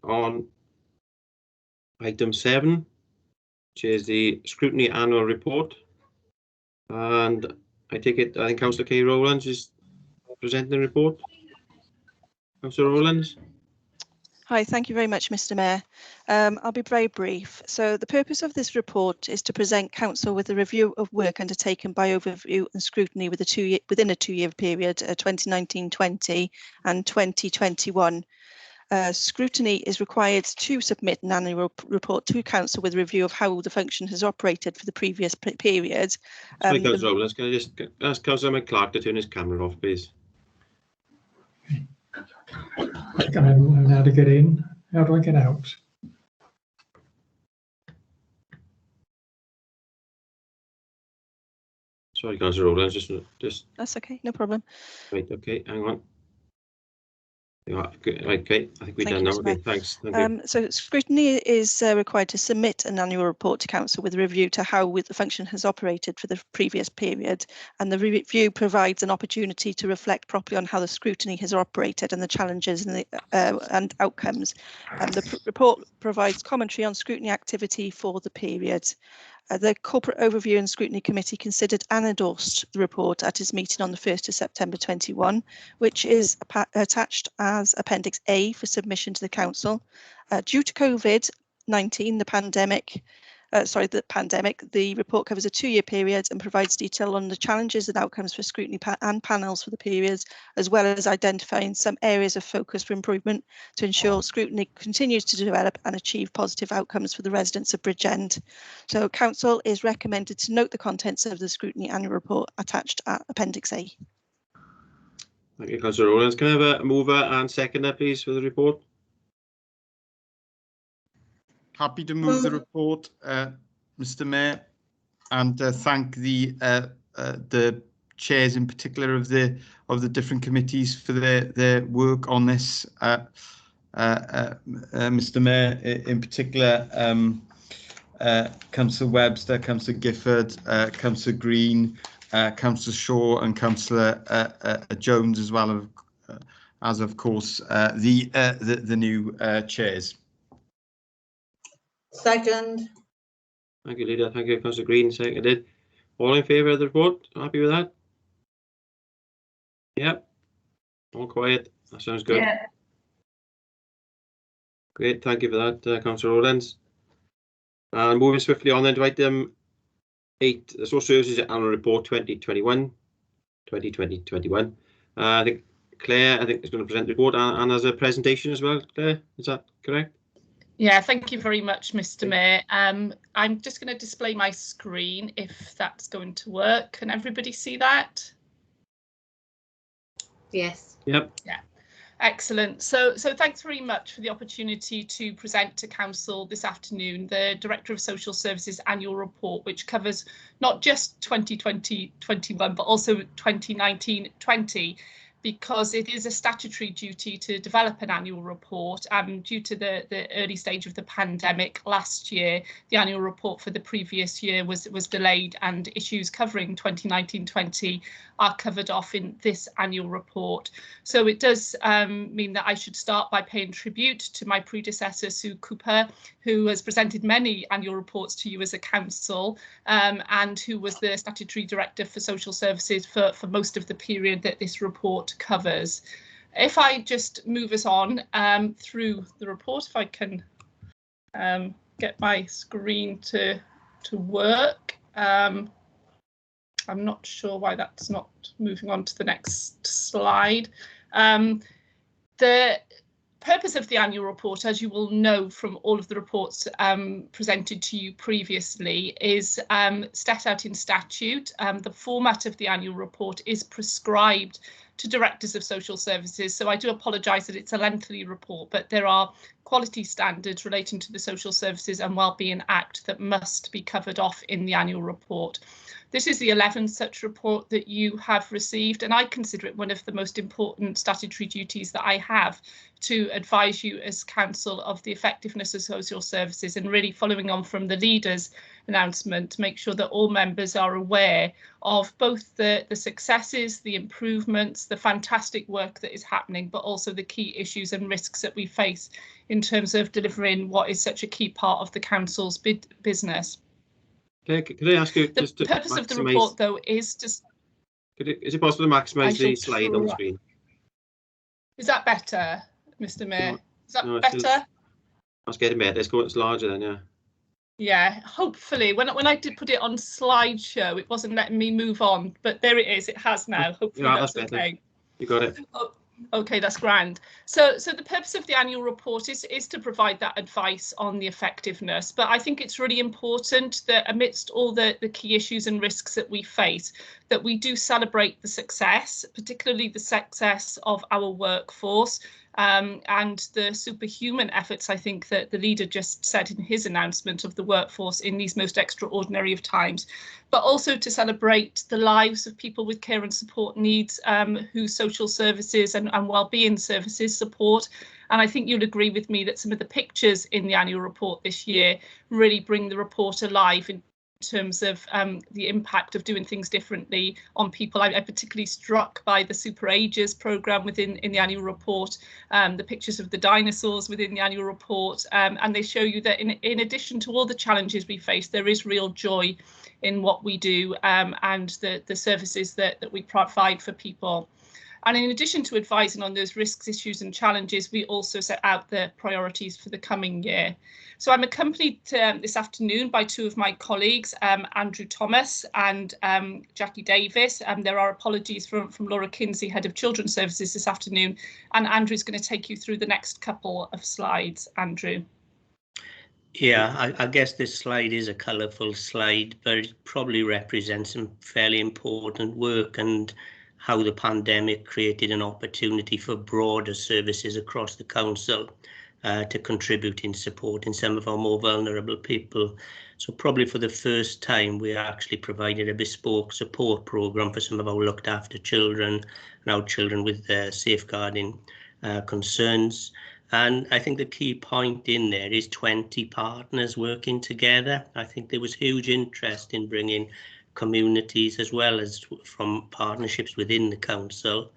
on item 7, which is the Scrutiny Annual Report. And I think Councillor Kay Rowlands is presenting the report. Councillor Rowlands. Hi, thank you very much, Mr. Mayor. I'll be very brief. So the purpose of this report is to present Council with a review of work undertaken by overview and scrutiny within a two-year period, 2019-20 and 2021. Scrutiny is required to submit an annual report to Council with a review of how the function has operated for the previous period. Sorry, Councillor Rowlands, can I just ask Councillor McClark to turn his camera off, please? I don't know how to get in. How do I get out? Sorry, Councillor Rowlands, just. That's okay, no problem. Right, okay, hang on. Okay, I think we're done now. Okay, thanks. Thank you. So scrutiny is required to submit an annual report to Council with a review to how the function has operated for the previous period, and the review provides an opportunity to reflect properly on how the scrutiny has operated and the challenges and outcomes. The report provides commentary on scrutiny activity for the period. The Corporate Overview and Scrutiny Committee considered and endorsed the report at its meeting on the 1st of September 21, which is attached as Appendix A for submission to the Council. Due to COVID-19, the pandemic, the report covers a two-year period and provides detail on the challenges and outcomes for scrutiny and panels for the periods, as well as identifying some areas of focus for improvement to ensure scrutiny continues to develop and achieve positive outcomes for the residents of Bridgend. So Council is recommended to note the contents of the Scrutiny Annual Report attached at Appendix A. Thank you, Councillor Rowlands. Can I have a mover and seconder, please, for the report? Happy to move the report, Mr. Mayor, and thank the chairs in particular of the different committees for their work on this. Mr. Mayor, in particular, Councillor Webster, Councillor Gifford, Councillor Green, Councillor Shaw, and Councillor Jones, as well as of course the new chairs. Second. Thank you, Leader. Thank you, Councillor Green. Seconded. All in favour of the report? Happy with that? Yep. All quiet. That sounds good. Yeah. Great. Thank you for that, Councillor Rowlands. And moving swiftly on then to item 8, the Social Services Annual Report 2021. I think Claire, is going to present the report and as a presentation as well. Claire, is that correct? Yeah, thank you very much, Mr. Mayor. I'm just going to display my screen if that's going to work. Can everybody see that? Yes. Yep. Yeah. Excellent. So thanks very much for the opportunity to present to Council this afternoon the Director of Social Services Annual Report, which covers not just 2020-21, but also 2019-20. Because it is a statutory duty to develop an annual report, and due to the early stage of the pandemic last year, the annual report for the previous year was delayed, and issues covering 2019-20 are covered off in this annual report. So it does mean that I should start by paying tribute to my predecessor, Sue Cooper, who has presented many annual reports to you as a council, and who was the statutory director for social services for most of the period that this report covers. If I just move us on through the report, if I can get my screen to work. I'm not sure why that's not moving on to the next slide. The purpose of the annual report, as you will know from all of the reports presented to you previously, is set out in statute. The format of the annual report is prescribed to directors of social services, so I do apologise that it's a lengthy report, but there are quality standards relating to the Social Services and Wellbeing Act that must be covered off in the annual report. This is the 11th such report that you have received, and I consider it one of the most important statutory duties that I have, to advise you as Council of the effectiveness of social services, and really following on from the leader's announcement, to make sure that all members are aware of both the successes, the improvements, the fantastic work that is happening, but also the key issues and risks that we face in terms of delivering what is such a key part of the Council's business. Okay, could I ask you The just to purpose of the maximise- report, though, is to... Is it possible to maximise the slide on the screen? Is that better, Mr. Mayor? Is that no, it's better? That's getting better. It's larger then, yeah. Yeah, hopefully. When I did put it on slideshow, it wasn't letting me move on, but there it is. It has now. Hopefully that's okay. You got it. Oh, okay, that's grand. So the purpose of the annual report is to provide that advice on the effectiveness. But I think it's really important that amidst all the key issues and risks that we face, that we do celebrate the success, particularly the success of our workforce, and the superhuman efforts, I think, that the leader just said in his announcement of the workforce in these most extraordinary of times, but also to celebrate the lives of people with care and support needs, whose social services and wellbeing services support. And I think you'll agree with me that some of the pictures in the annual report this year really bring the report alive in terms of the impact of doing things differently on people. I'm particularly struck by the Super Ages programme within the annual report, the pictures of the dinosaurs within the annual report, and they show you that in addition to all the challenges we face, there is real joy in what we do, and the services that we provide for people. And in addition to advising on those risks, issues and challenges, we also set out the priorities for the coming year. So I'm accompanied this afternoon by two of my colleagues, Andrew Thomas and Jackie Davis. There are apologies from Laura Kinsey, Head of Children's Services, this afternoon, and Andrew's going to take you through the next couple of slides. Andrew. Yeah, I guess this slide is a colourful slide, but it probably represents some fairly important work and how the pandemic created an opportunity for broader services across the council to contribute in supporting some of our more vulnerable people. So probably for the first time, we actually provided a bespoke support programme for some of our looked after children and our children with safeguarding concerns. And I think the key point in there is 20 partners working together. I think there was huge interest in bringing communities as well as from partnerships within the council,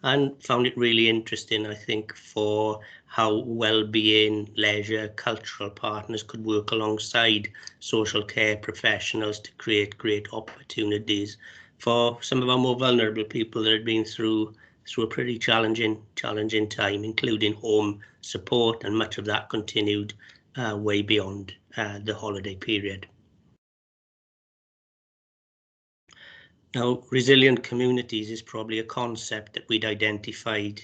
and found it really interesting, I think, for how well-being, leisure, cultural partners could work alongside social care professionals to create great opportunities for some of our more vulnerable people that had been through a pretty challenging time, including home support, and much of that continued way beyond the holiday period. Now, resilient communities is probably a concept that we'd identified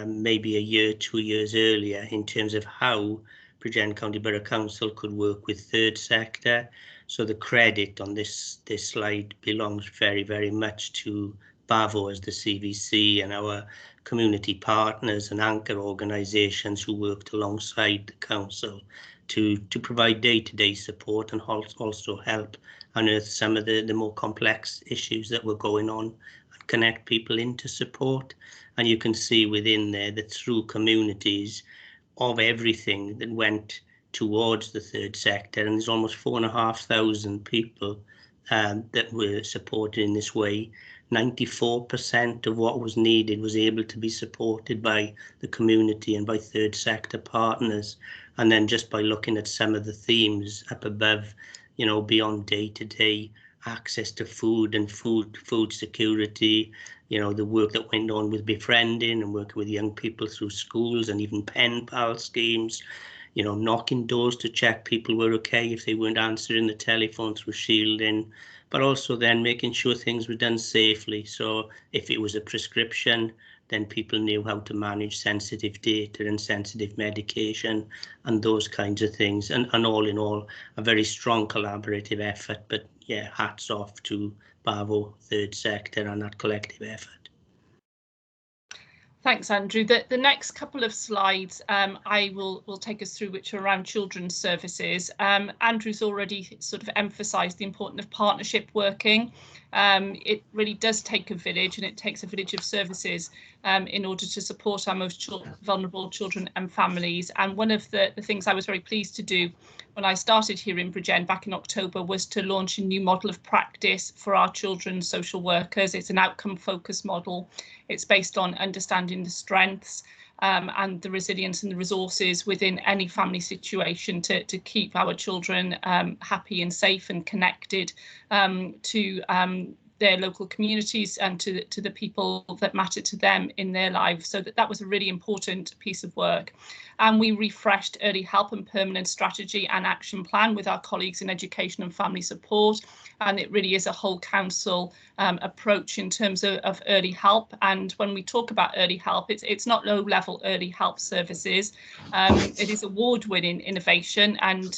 maybe a year, 2 years earlier in terms of how Bridgend County Borough Council could work with third sector. So the credit on this slide belongs very, very much to BAVO as the CVC and our community partners and anchor organisations who worked alongside the council to provide day-to-day support and also help unearth some of the more complex issues that were going on and connect people into support. And you can see within there that through communities of everything that went towards the third sector, and there's almost 4,500 people that were supported in this way. 94% of what was needed was able to be supported by the community and by third sector partners. And then just by looking at some of the themes up above, you know, beyond day-to-day access to food and food security, you know, the work that went on with befriending and working with young people through schools and even pen pal schemes, you know, knocking doors to check people were okay if they weren't answering the telephone through shielding, but also then making sure things were done safely. So if it was a prescription, then people knew how to manage sensitive data and sensitive medication and those kinds of things. And all in all, a very strong collaborative effort. But yeah, hats off to BAVO, third sector, and that collective effort. Thanks, Andrew. The next couple of slides I will take us through, which are around children's services. Andrew's already sort of emphasised the importance of partnership working. It really does take a village, and it takes a village of services in order to support our most vulnerable children and families. And one of the things I was very pleased to do when I started here in Bridgend back in October was to launch a new model of practice for our children's social workers. It's an outcome-focused model. It's based on understanding the strengths and the resilience and the resources within any family situation to keep our children happy and safe and connected to their local communities and to the people that matter to them in their lives. So that was a really important piece of work. And we refreshed early help and permanent strategy and action plan with our colleagues in education and family support. And it really is a whole council approach in terms of early help. And when we talk about early help, it's not low level early help services. It is award-winning innovation, and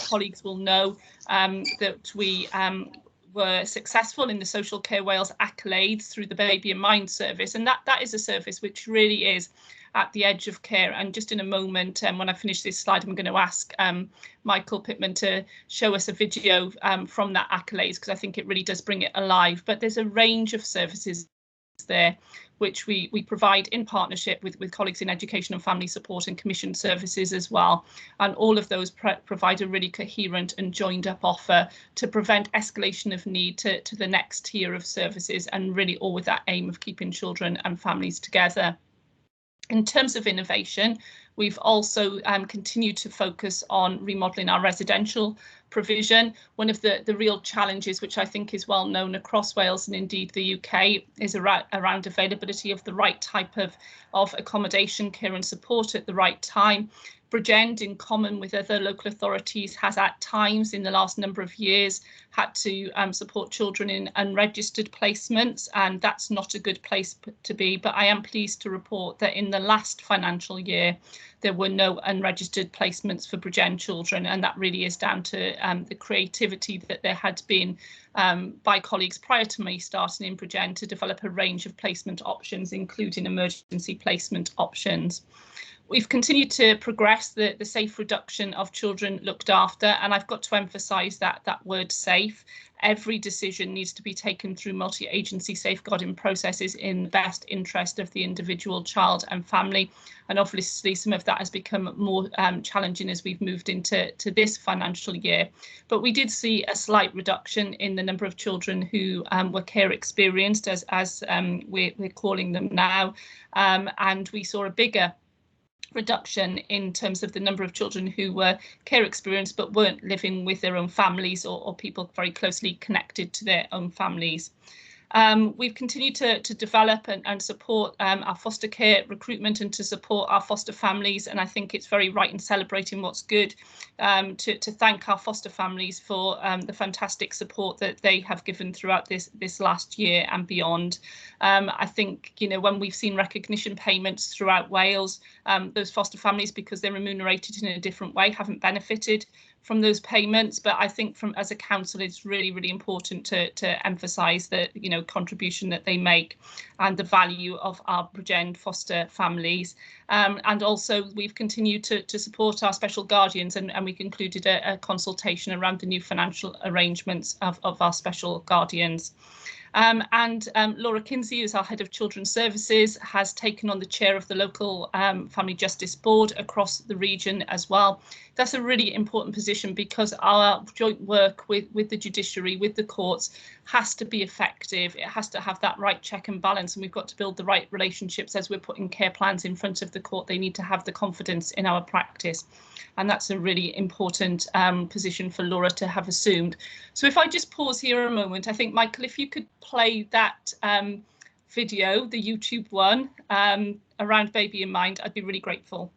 colleagues will know that we were successful in the Social Care Wales accolades through the Baby in Mind service, and that is a service which really is at the edge of care. And just in a moment, when I finish this slide, I'm going to ask Michael Pittman to show us a video from that accolades, because I think it really does bring it alive. But there's a range of services there which we provide in partnership with colleagues in education and family support and commissioned services as well. And all of those provide a really coherent and joined up offer to prevent escalation of need to the next tier of services, and really all with that aim of keeping children and families together. In terms of innovation, we've also continued to focus on remodelling our residential provision. One of the real challenges, which I think is well known across Wales and indeed the UK, is around availability of the right type of accommodation, care and support at the right time. Bridgend, in common with other local authorities, has at times in the last number of years had to support children in unregistered placements, and that's not a good place to be. But I am pleased to report that in the last financial year, there were no unregistered placements for Bridgend children, and that really is down to the creativity that there had been by colleagues prior to me starting in Bridgend to develop a range of placement options, including emergency placement options. We've continued to progress the safe reduction of children looked after, and I've got to emphasise that word safe. Every decision needs to be taken through multi-agency safeguarding processes in the best interest of the individual child and family. And obviously some of that has become more challenging as we've moved into this financial year. But we did see a slight reduction in the number of children who were care experienced, as we're calling them now, and we saw a bigger reduction in terms of the number of children who were care experienced but weren't living with their own families or people very closely connected to their own families. We've continued to develop and support our foster care recruitment and to support our foster families, and I think it's very right in celebrating what's good to thank our foster families for the fantastic support that they have given throughout this last year and beyond. I think, you know, when we've seen recognition payments throughout Wales, those foster families, because they're remunerated in a different way, haven't benefited from those payments. But I think as a council, it's really, really important to emphasise that, you know, contribution that they make and the value of our Bridgend foster families. And also we've continued to support our special guardians, and we concluded a consultation around the new financial arrangements of our special guardians. Laura Kinsey, who's our Head of Children's Services, has taken on the chair of the local Family Justice Board across the region as well. That's a really important position because our joint work with the judiciary, with the courts, has to be effective. It has to have that right check and balance, and we've got to build the right relationships as we're putting care plans in front of the court. They need to have the confidence in our practice, and that's a really important position for Laura to have assumed. So if I just pause here a moment, I think, Michael, if you could play that video, the YouTube one, around Baby in Mind, I'd be really grateful.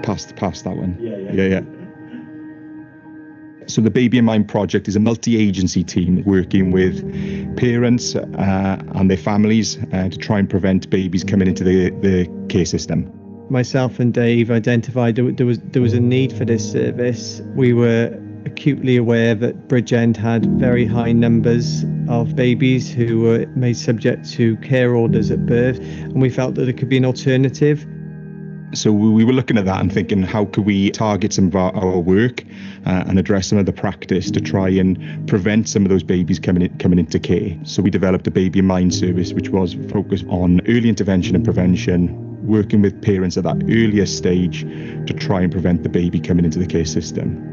Past that one. Yeah. So the Baby in Mind project is a multi-agency team working with parents and their families to try and prevent babies coming into the care system. Myself and Dave identified there was a need for this service. We were acutely aware that Bridgend had very high numbers of babies who were made subject to care orders at birth, and we felt that there could be an alternative. So we were looking at that and thinking, how could we target some of our work and address some of the practice to try and prevent some of those babies coming into care. So we developed a Baby in Mind service, which was focused on early intervention and prevention, working with parents at that earlier stage to try and prevent the baby coming into the care system.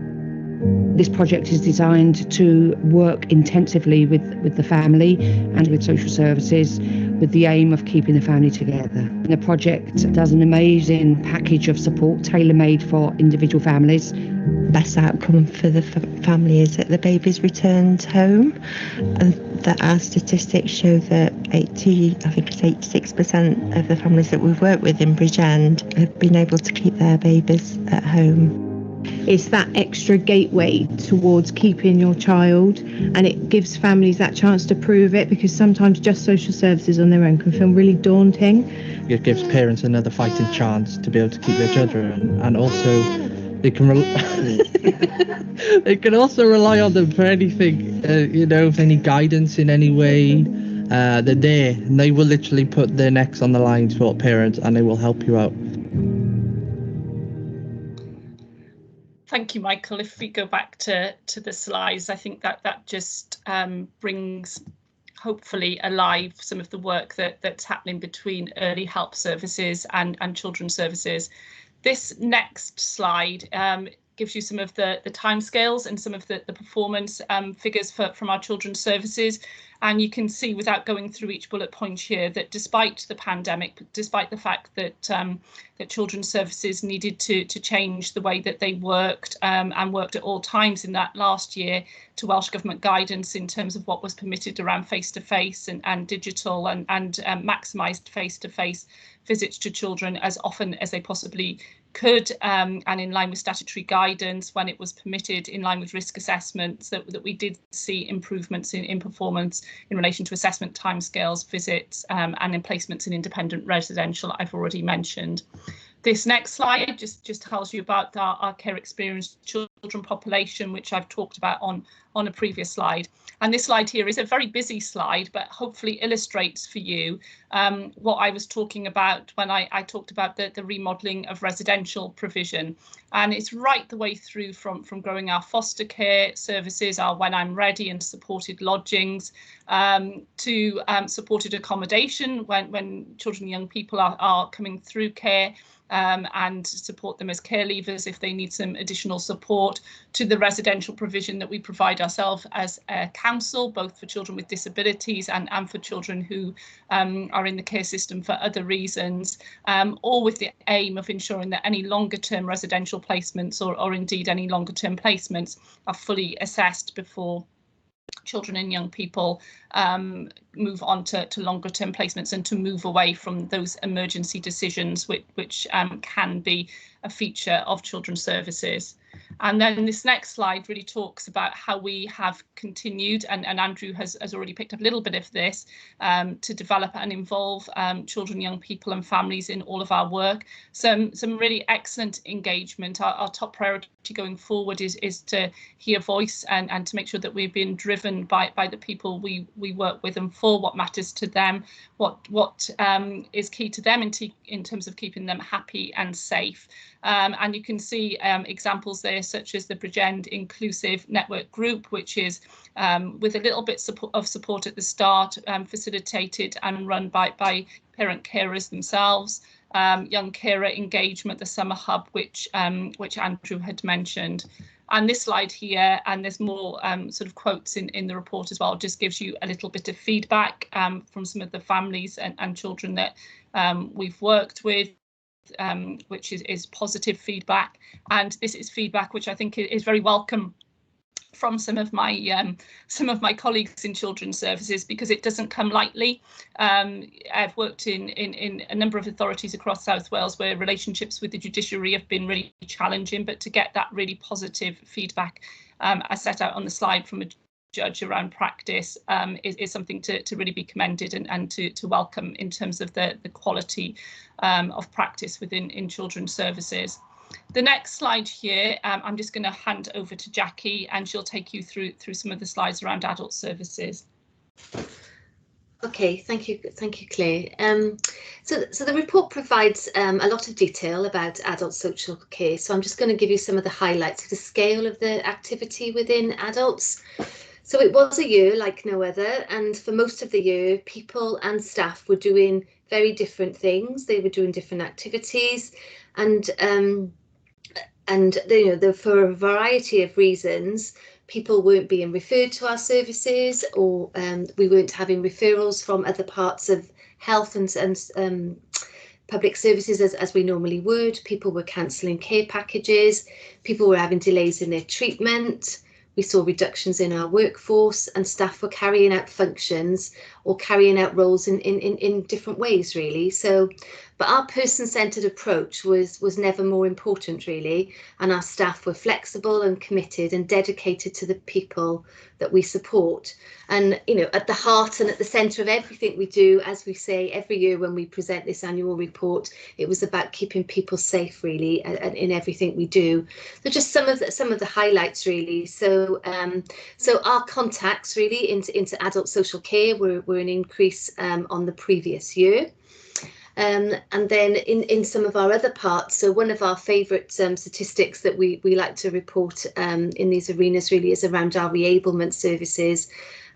This project is designed to work intensively with the family and with social services with the aim of keeping the family together. And the project does an amazing package of support tailor-made for individual families. Best outcome for the family is that the baby's returned home, and that our statistics show that 86% of the families that we've worked with in Bridgend have been able to keep their babies at home. It's that extra gateway towards keeping your child, and it gives families that chance to prove it, because sometimes just social services on their own can feel really daunting. It gives parents another fighting chance to be able to keep their children, and also they can they can also rely on them for anything, if any guidance in any way. They're there, and they will literally put their necks on the line to help parents, and they will help you out. Thank you, Michael. If we go back to the slides, I think that just brings hopefully alive some of the work that's happening between early help services and children's services. This next slide gives you some of the timescales and some of the performance figures from our children's services. And you can see, without going through each bullet point here, that despite the pandemic, despite the fact that that children's services needed to change the way that they worked and worked at all times in that last year to Welsh Government guidance in terms of what was permitted around face-to-face and digital and maximised face-to-face visits to children as often as they possibly could, and in line with statutory guidance when it was permitted, in line with risk assessments, that we did see improvements in performance in relation to assessment timescales, visits, and in placements in independent residential I've already mentioned. This next slide just tells you about our care experienced children population, which I've talked about on a previous slide. And this slide here is a very busy slide, but hopefully illustrates for you what I was talking about when I talked about the remodelling of residential provision. And it's right the way through from growing our foster care services, our When I'm Ready and supported lodgings, to supported accommodation when children and young people are coming through care, and support them as care leavers if they need some additional support, to the residential provision that we provide ourselves as a council, both for children with disabilities and for children who are in the care system for other reasons, all with the aim of ensuring that any longer term residential placements or indeed any longer term placements are fully assessed before children and young people move on to longer term placements and to move away from those emergency decisions which can be a feature of children's services. And then this next slide really talks about how we have continued, and Andrew has already picked up a little bit of this, to develop and involve children, young people and families in all of our work. Some really excellent engagement. Our top priority going forward is to hear voice and to make sure that we're being driven by the people we work with and for what matters to them, what is key to them in terms of keeping them happy and safe. And you can see examples there, such as the Bridgend Inclusive Network Group, which is with a little bit of support at the start, facilitated and run by parent carers themselves. Young carer engagement, the Summer Hub, which Andrew had mentioned. And this slide here, and there's more sort of quotes in the report as well, just gives you a little bit of feedback from some of the families and children that we've worked with, which is positive feedback. And this is feedback which I think is very welcome from some of my colleagues in children's services, because it doesn't come lightly. I've worked in a number of authorities across South Wales where relationships with the judiciary have been really challenging, but to get that really positive feedback as set out on the slide from a judge around practice is something to really be commended and to welcome in terms of the quality of practice in children's services. The next slide here, I'm just going to hand over to Jackie, and she'll take you through some of the slides around adult services. Okay, thank you, Claire. So the report provides a lot of detail about adult social care. So I'm just going to give you some of the highlights of the scale of the activity within adults. So it was a year like no other, and for most of the year, people and staff were doing very different things. They were doing different activities, and for a variety of reasons, people weren't being referred to our services, or we weren't having referrals from other parts of health and public services as we normally would. People were cancelling care packages, people were having delays in their treatment. We saw reductions in our workforce, and staff were carrying out functions or carrying out roles in different ways, really. So, but our person-centred approach was never more important, really, and our staff were flexible and committed and dedicated to the people that we support. And, you know, at the heart and at the centre of everything we do, as we say every year when we present this annual report, it was about keeping people safe, really, in everything we do. So just some of the highlights, really. So our contacts really into adult social care were an increase on the previous year. And then in some of our other parts, so one of our favourite statistics that we like to report in these arenas really is around our reablement services.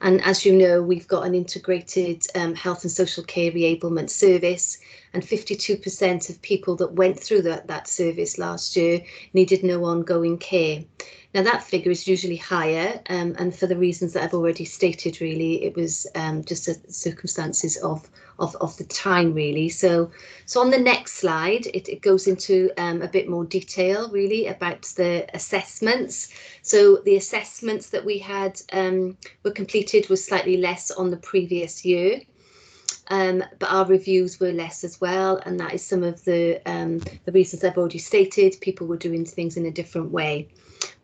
And as you know, we've got an integrated health and social care reablement service, and 52% of people that went through that service last year needed no ongoing care. Now that figure is usually higher, and for the reasons that I've already stated, really, it was just the circumstances of the time, really. So on the next slide, it goes into a bit more detail, really, about the assessments. So the assessments that we had were completed was slightly less on the previous year. But our reviews were less as well, and that is some of the reasons I've already stated. People were doing things in a different way.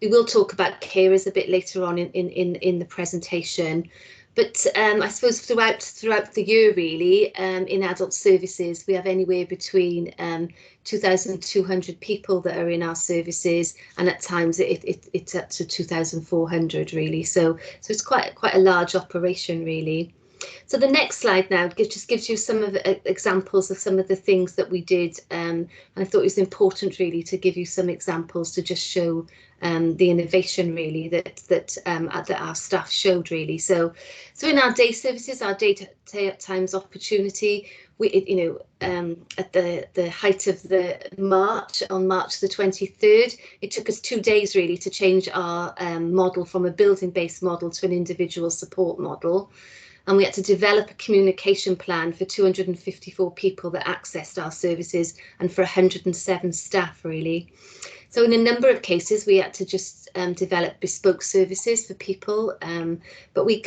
We will talk about carers a bit later on in the presentation, but I suppose throughout the year, really, in adult services, we have anywhere between 2,200 people that are in our services, and at times it's up to 2,400, really. So it's quite a large operation, really. So the next slide now just gives you some of the examples of some of the things that we did, and I thought it was important, really, to give you some examples to just show the innovation, really, that our staff showed, really. So in our day services, our daytimes opportunity, we, at the height of the March, on March the 23rd, it took us 2 days, really, to change our model from a building-based model to an individual support model. And we had to develop a communication plan for 254 people that accessed our services and for 107 staff, really. So in a number of cases, we had to just develop bespoke services for people, but we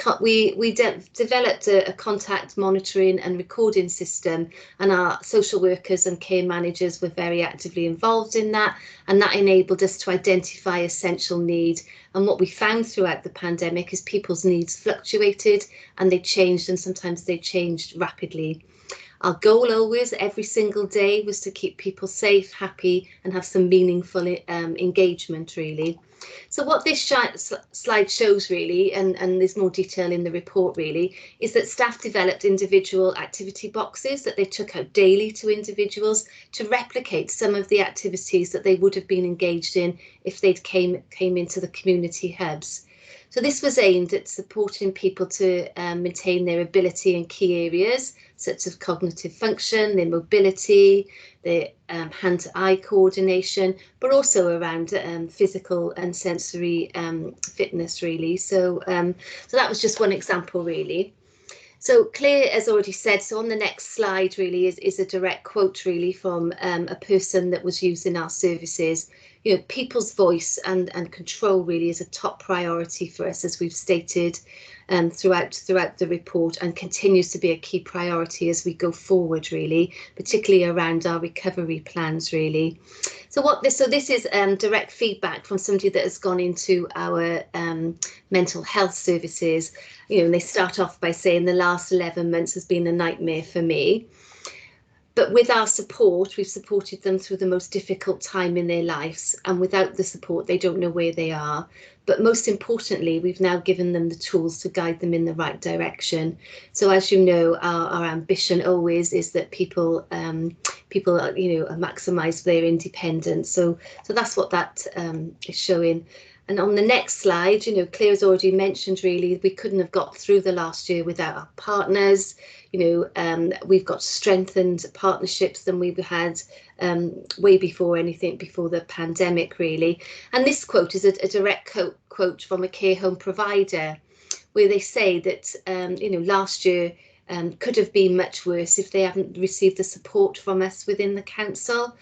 developed a contact monitoring and recording system, and our social workers and care managers were very actively involved in that, and that enabled us to identify essential need. And what we found throughout the pandemic is people's needs fluctuated, and they changed, and sometimes they changed rapidly. Our goal always, every single day, was to keep people safe, happy, and have some meaningful engagement, really. So what this slide shows, really, and there's more detail in the report, really, is that staff developed individual activity boxes that they took out daily to individuals to replicate some of the activities that they would have been engaged in if they'd came into the community hubs. So this was aimed at supporting people to maintain their ability in key areas, such as cognitive function, their mobility, their hand-to-eye coordination, but also around physical and sensory fitness, really. So that was just one example, really. So Claire has already said, so on the next slide, really, is a direct quote, really, from a person that was using our services. You know, people's voice and control, really, is a top priority for us, as we've stated throughout the report, and continues to be a key priority as we go forward, really, particularly around our recovery plans, really. So this is direct feedback from somebody that has gone into our mental health services. You know, and they start off by saying the last 11 months has been a nightmare for me. But with our support, we've supported them through the most difficult time in their lives, and without the support, they don't know where they are. But most importantly, we've now given them the tools to guide them in the right direction. So as you know, our ambition always is that people maximise their independence. So that's what that is showing. And on the next slide, Claire has already mentioned, really, we couldn't have got through the last year without our partners. We've got strengthened partnerships than we've had way before the pandemic, really. And this quote is a direct quote from a care home provider, where they say that, last year could have been much worse if they haven't received the support from us within the council.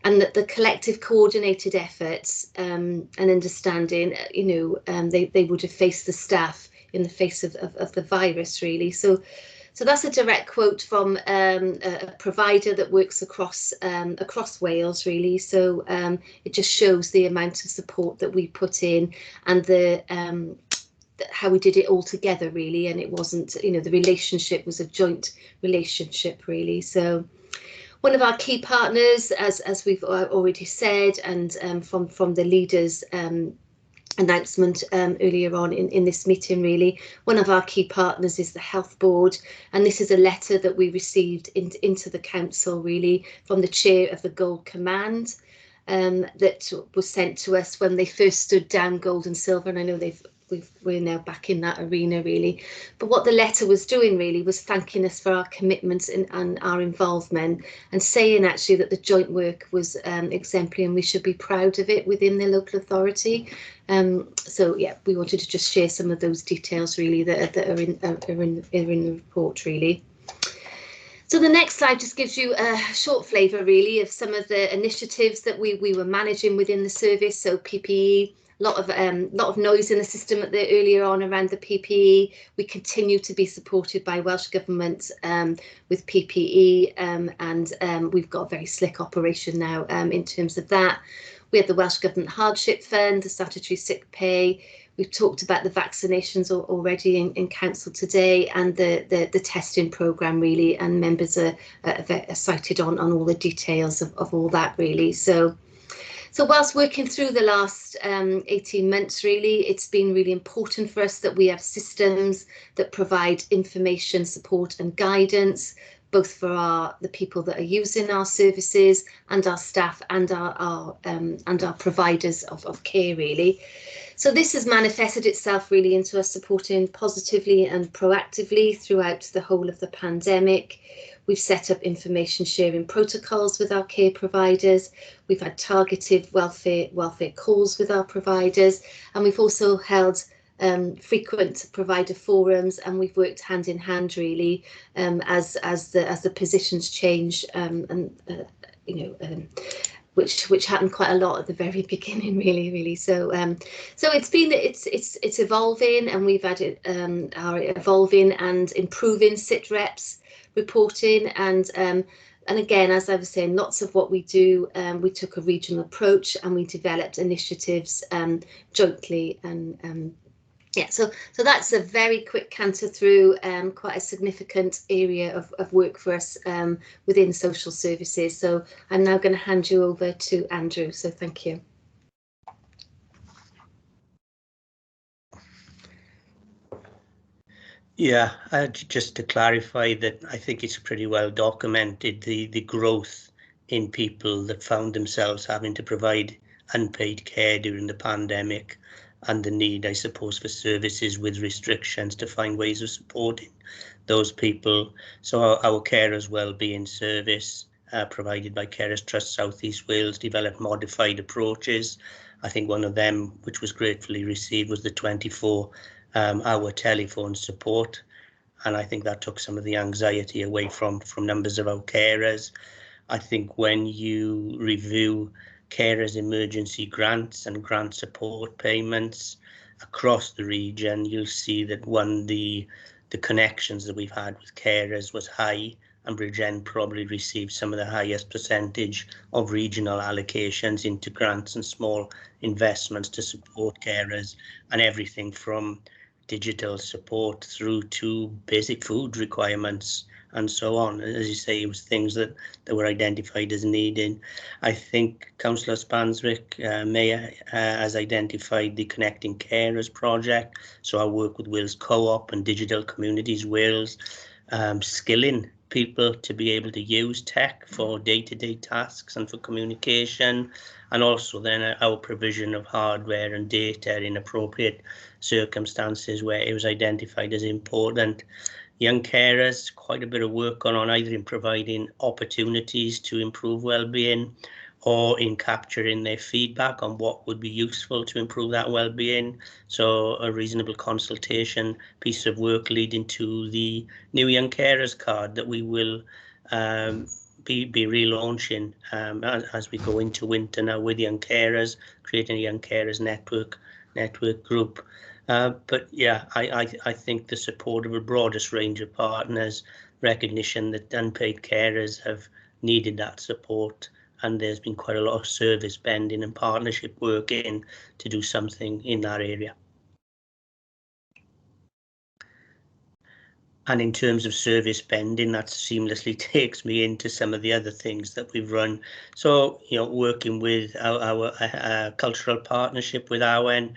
And that the collective coordinated efforts and understanding, they would have faced the staff in the face of the virus, really. So that's a direct quote from a provider that works across Wales, really. So it just shows the amount of support that we put in, and how we did it all together, really. And it wasn't, the relationship was a joint relationship, really. So one of our key partners, as we've already said, and from the leaders' announcement earlier on in this meeting, really, one of our key partners is the Health Board, and this is a letter that we received into the council, really, from the chair of the Gold Command, that was sent to us when they first stood down gold and silver, and I know we're now back in that arena, really. But what the letter was doing, really, was thanking us for our commitments and our involvement, and saying actually that the joint work was exemplary and we should be proud of it within the local authority. So yeah, we wanted to just share some of those details, really, that are in the report, really. So the next slide just gives you a short flavour, really, of some of the initiatives that we were managing within the service. So PPE, a lot of noise in the system earlier on around the PPE. We continue to be supported by Welsh Government with PPE, and we've got a very slick operation now in terms of that. We have the Welsh Government Hardship Fund, the statutory sick pay. We've talked about the vaccinations already in council today, and the testing programme, really, and members are cited on all the details of all that, really. So whilst working through the last 18 months, really, it's been really important for us that we have systems that provide information, support and guidance, both for the people that are using our services and our staff and our providers of care, really. So this has manifested itself, really, into us supporting positively and proactively throughout the whole of the pandemic. We've set up information sharing protocols with our care providers. We've had targeted welfare calls with our providers, and we've also held frequent provider forums, and we've worked hand in hand, really, as the positions change, which happened quite a lot at the very beginning, really. So it's evolving, and we've had our evolving and improving sit reps reporting, and again, as I was saying, lots of what we do, we took a regional approach and we developed initiatives jointly, and yeah, so that's a very quick canter through quite a significant area of work for us within social services. So I'm now going to hand you over to Andrew, so thank you. Yeah, just to clarify that, I think it's pretty well documented, the growth in people that found themselves having to provide unpaid care during the pandemic, and the need, I suppose, for services with restrictions to find ways of supporting those people. So our Carers Wellbeing Service, provided by Carers Trust South East Wales, developed modified approaches. I think one of them, which was gratefully received, was the 24-hour telephone support, and I think that took some of the anxiety away from numbers of our carers. I think when you review carers emergency grants and grant support payments across the region, you'll see that the connections that we've had with carers was high, and Bridgend probably received some of the highest percentage of regional allocations into grants and small investments to support carers, and everything from digital support through to basic food requirements and so on. As you say, it was things that were identified as needed. I think Councillor Spanswick, Mayor, has identified the Connecting Carers project. So I work with Wales Co-op and Digital Communities Wales, skilling people to be able to use tech for day-to-day tasks and for communication, and also then our provision of hardware and data in appropriate circumstances where it was identified as important. Young carers, quite a bit of work gone on either in providing opportunities to improve well-being or in capturing their feedback on what would be useful to improve that well-being. So a reasonable consultation piece of work leading to the new Young Carers card that we will be relaunching as we go into winter now with Young Carers, creating a Young Carers network group. But yeah, I think the support of a broadest range of partners, recognition that unpaid carers have needed that support, and there's been quite a lot of service spending and partnership work to do something in that area. And in terms of service spending, that seamlessly takes me into some of the other things that we've run. So, you know, working with our cultural partnership with AWEN,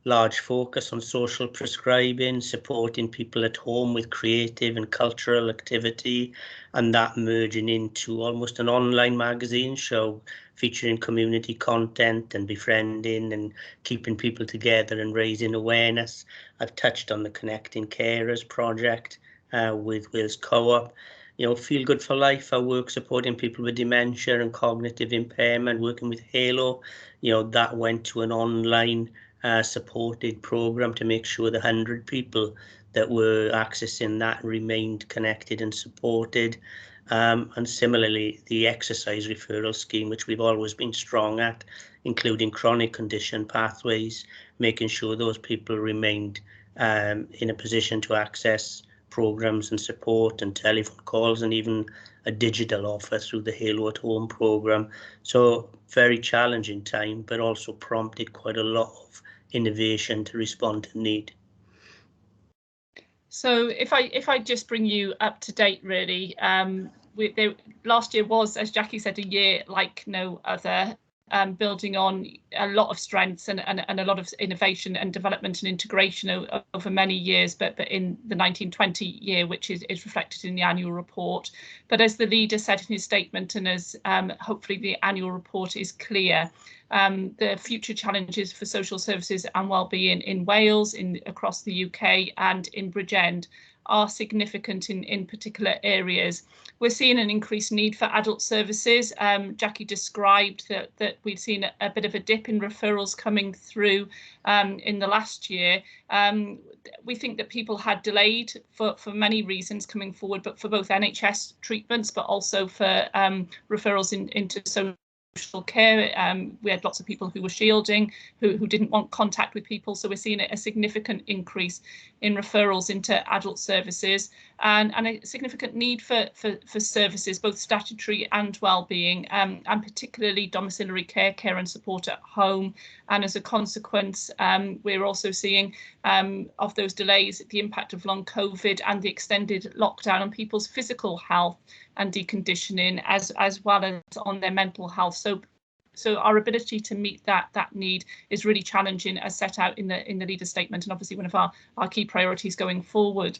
large focus on social prescribing, supporting people at home with creative and cultural activity, and that merging into almost an online magazine show featuring community content and befriending and keeping people together and raising awareness. I've touched on the Connecting Carers project with Wales Co-op. You know, Feel Good for Life, our work supporting people with dementia and cognitive impairment, working with Halo. You know, that went to an online supported program to make sure the 100 people that were accessing that remained connected and supported. And similarly, the exercise referral scheme, which we've always been strong at, including chronic condition pathways, making sure those people remained in a position to access programs and support and telephone calls and even a digital offer through the Halo at Home program. So very challenging time, but also prompted quite a lot of innovation to respond to need. So if I just bring you up to date, really, last year was, as Jackie said, a year like no other, building on a lot of strengths and a lot of innovation and development and integration over many years, but in the 1920 year, which is reflected in the annual report. But as the leader said in his statement, and as hopefully the annual report is clear, the future challenges for social services and wellbeing in Wales, across the UK and in Bridgend are significant in particular areas. We're seeing an increased need for adult services. Jackie described that we've seen a bit of a dip in referrals coming through in the last year. We think that people had delayed for many reasons coming forward, but for both NHS treatments, but also for referrals into social care. We had lots of people who were shielding, who didn't want contact with people. So we're seeing a significant increase in referrals into adult services and a significant need for services, both statutory and wellbeing, and particularly domiciliary care and support at home. And as a consequence, we're also seeing of those delays, the impact of long COVID and the extended lockdown on people's physical health and deconditioning, as well as on their mental health. So our ability to meet that need is really challenging, as set out in the leader statement, and obviously one of our key priorities going forward.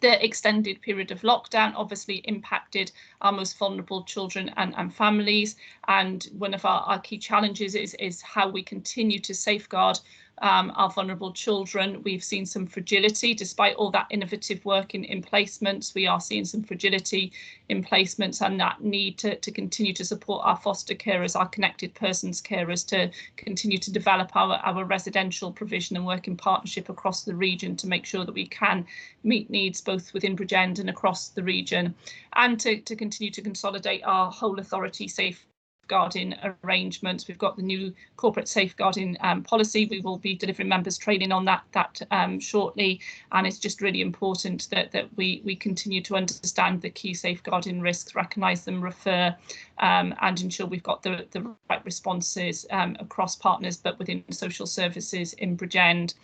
The extended period of lockdown obviously impacted our most vulnerable children and families, and one of our key challenges is how we continue to safeguard our vulnerable children. We've seen some fragility, despite all that innovative work in placements. We are seeing some fragility in placements, and that need to continue to support our foster carers, our connected persons carers, to continue to develop our residential provision and work in partnership across the region to make sure that we can meet needs both within Bridgend and across the region, and to continue to consolidate our whole authority safeguarding arrangements. We've got the new corporate safeguarding policy. We will be delivering members training on that shortly, and it's just really important that we continue to understand the key safeguarding risks, recognise them, refer, and ensure we've got the right responses across partners, but within social services in Bridgend.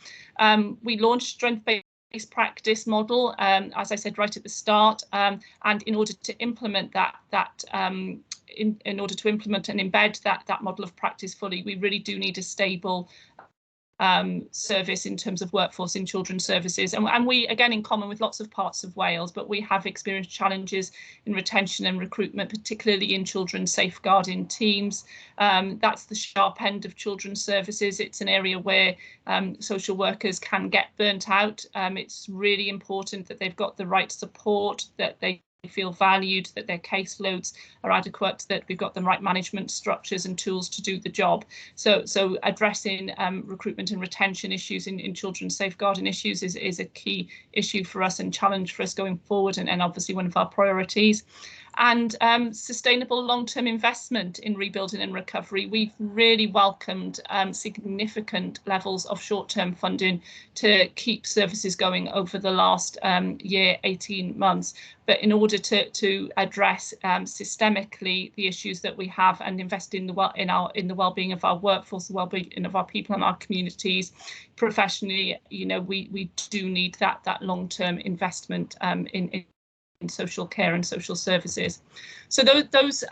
We launched strength-based practice model, as I said right at the start, and in order to implement in order to implement and embed that model of practice fully, we really do need a stable service in terms of workforce in children's services, and we, again, in common with lots of parts of Wales, but we have experienced challenges in retention and recruitment, particularly in children's safeguarding teams. That's the sharp end of children's services. It's an area where social workers can get burnt out. It's really important that they've got the right support, that they feel valued, that their caseloads are adequate, that we've got the right management structures and tools to do the job. So addressing recruitment and retention issues in children's safeguarding issues is a key issue for us and challenge for us going forward, and obviously one of our priorities. And sustainable long-term investment in rebuilding and recovery. We've really welcomed significant levels of short-term funding to keep services going over the last year, 18 months. But in order to address systemically the issues that we have and invest in the well-being of our workforce, the well-being of our people and our communities, professionally, we do need that long-term investment in social care and social services. So those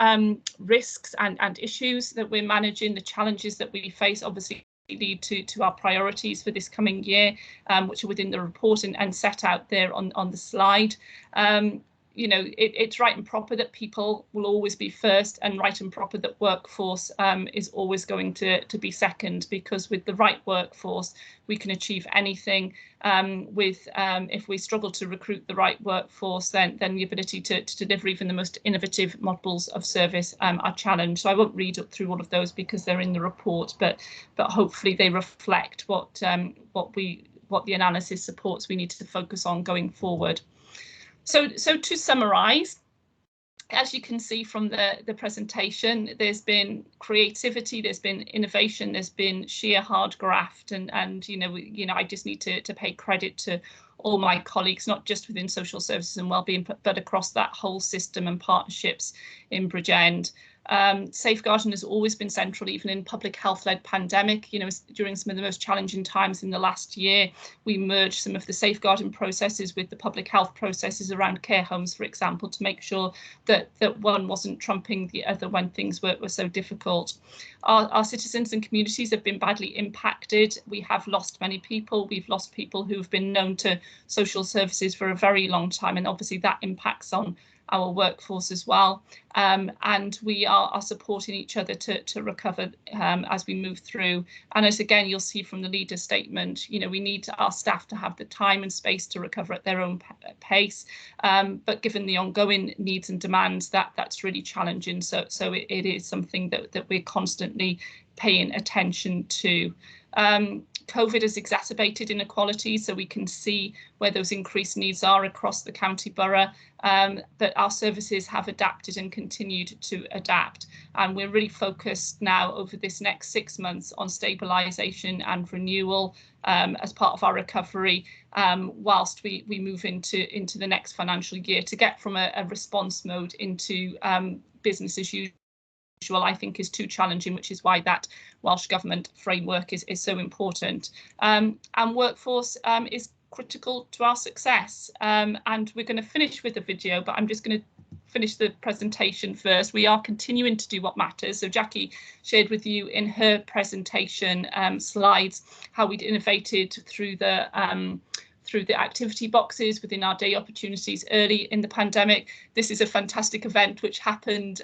risks and issues that we're managing, the challenges that we face, obviously lead to our priorities for this coming year, which are within the report and set out there on the slide. It's right and proper that people will always be first, and right and proper that workforce is always going to be second, because with the right workforce we can achieve anything. If we struggle to recruit the right workforce, then the ability to deliver even the most innovative models of service are challenged. So I won't read up through all of those because they're in the report, but hopefully they reflect what the analysis supports we need to focus on going forward. So to summarise, as you can see from the presentation, there's been creativity, there's been innovation, there's been sheer hard graft, and I just need to pay credit to all my colleagues, not just within social services and wellbeing, but across that whole system and partnerships in Bridgend. Safeguarding has always been central, even in public health-led pandemic. During some of the most challenging times in the last year, we merged some of the safeguarding processes with the public health processes around care homes, for example, to make sure that one wasn't trumping the other when things were so difficult. Our citizens and communities have been badly impacted. We have lost many people. We've lost people who've been known to social services for a very long time, and obviously that impacts on our workforce as well, and we are supporting each other to recover as we move through. And as again you'll see from the leader statement, we need our staff to have the time and space to recover at their own pace, but given the ongoing needs and demands, that's really challenging. So it is something that we're constantly paying attention to. COVID has exacerbated inequalities, so we can see where those increased needs are across the county borough, but our services have adapted and continued to adapt, and we're really focused now over this next 6 months on stabilisation and renewal as part of our recovery, whilst we move into the next financial year, to get from a response mode into business as usual. I think is too challenging, which is why that Welsh Government framework is so important. And workforce is critical to our success. And we're going to finish with a video, but I'm just going to finish the presentation first. We are continuing to do what matters. So Jackie shared with you in her presentation slides how we'd innovated through the activity boxes within our day opportunities early in the pandemic. This is a fantastic event which happened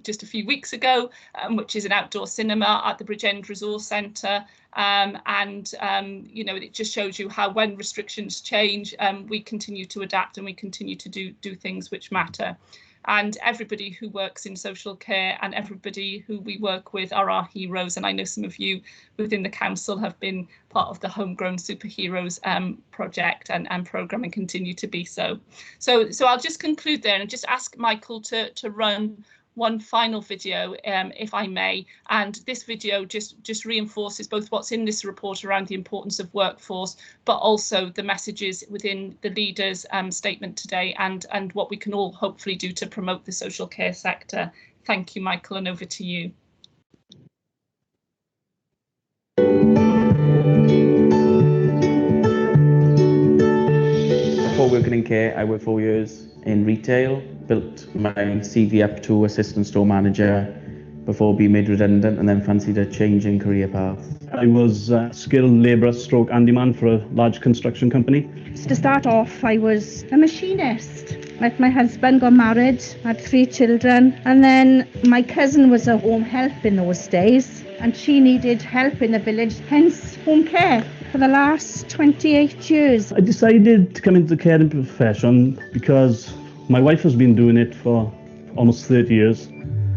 just a few weeks ago, which is an outdoor cinema at the Bridgend Resource Centre. It just shows you how when restrictions change, we continue to adapt and we continue to do things which matter. And everybody who works in social care and everybody who we work with are our heroes. And I know some of you within the council have been part of the Homegrown Superheroes project and programme and continue to be so. So I'll just conclude there and just ask Michael to run one final video, if I may, and this video just reinforces both what's in this report around the importance of workforce, but also the messages within the leaders' statement today and what we can all hopefully do to promote the social care sector. Thank you, Michael, and over to you. before working in care, I worked 4 years in retail, built my CV up to assistant store manager before being made redundant, and then fancied a change in career path. I was a skilled labourer stroke handyman for a large construction company. To start off, I was a machinist. Met my husband, got married, had 3 children, and then my cousin was a home help in those days, and she needed help in the village, hence home care. For the last 28 years. I decided to come into the caring profession because my wife has been doing it for almost 30 years,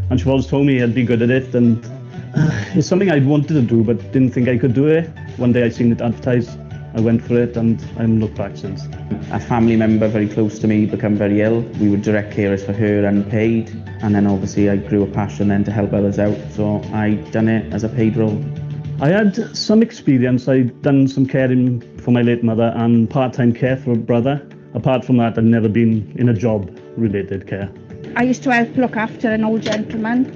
and she always told me I'd be good at it, and it's something I'd wanted to do but didn't think I could do it. One day I seen it advertised, I went for it, and I haven't looked back since. A family member very close to me became very ill. We were direct carers for her, unpaid, and then obviously I grew a passion then to help others out, so I done it as a paid role. I had some experience. I'd done some caring for my late mother and part-time care for a brother. Apart from that, I'd never been in a job-related care. I used to help look after an old gentleman,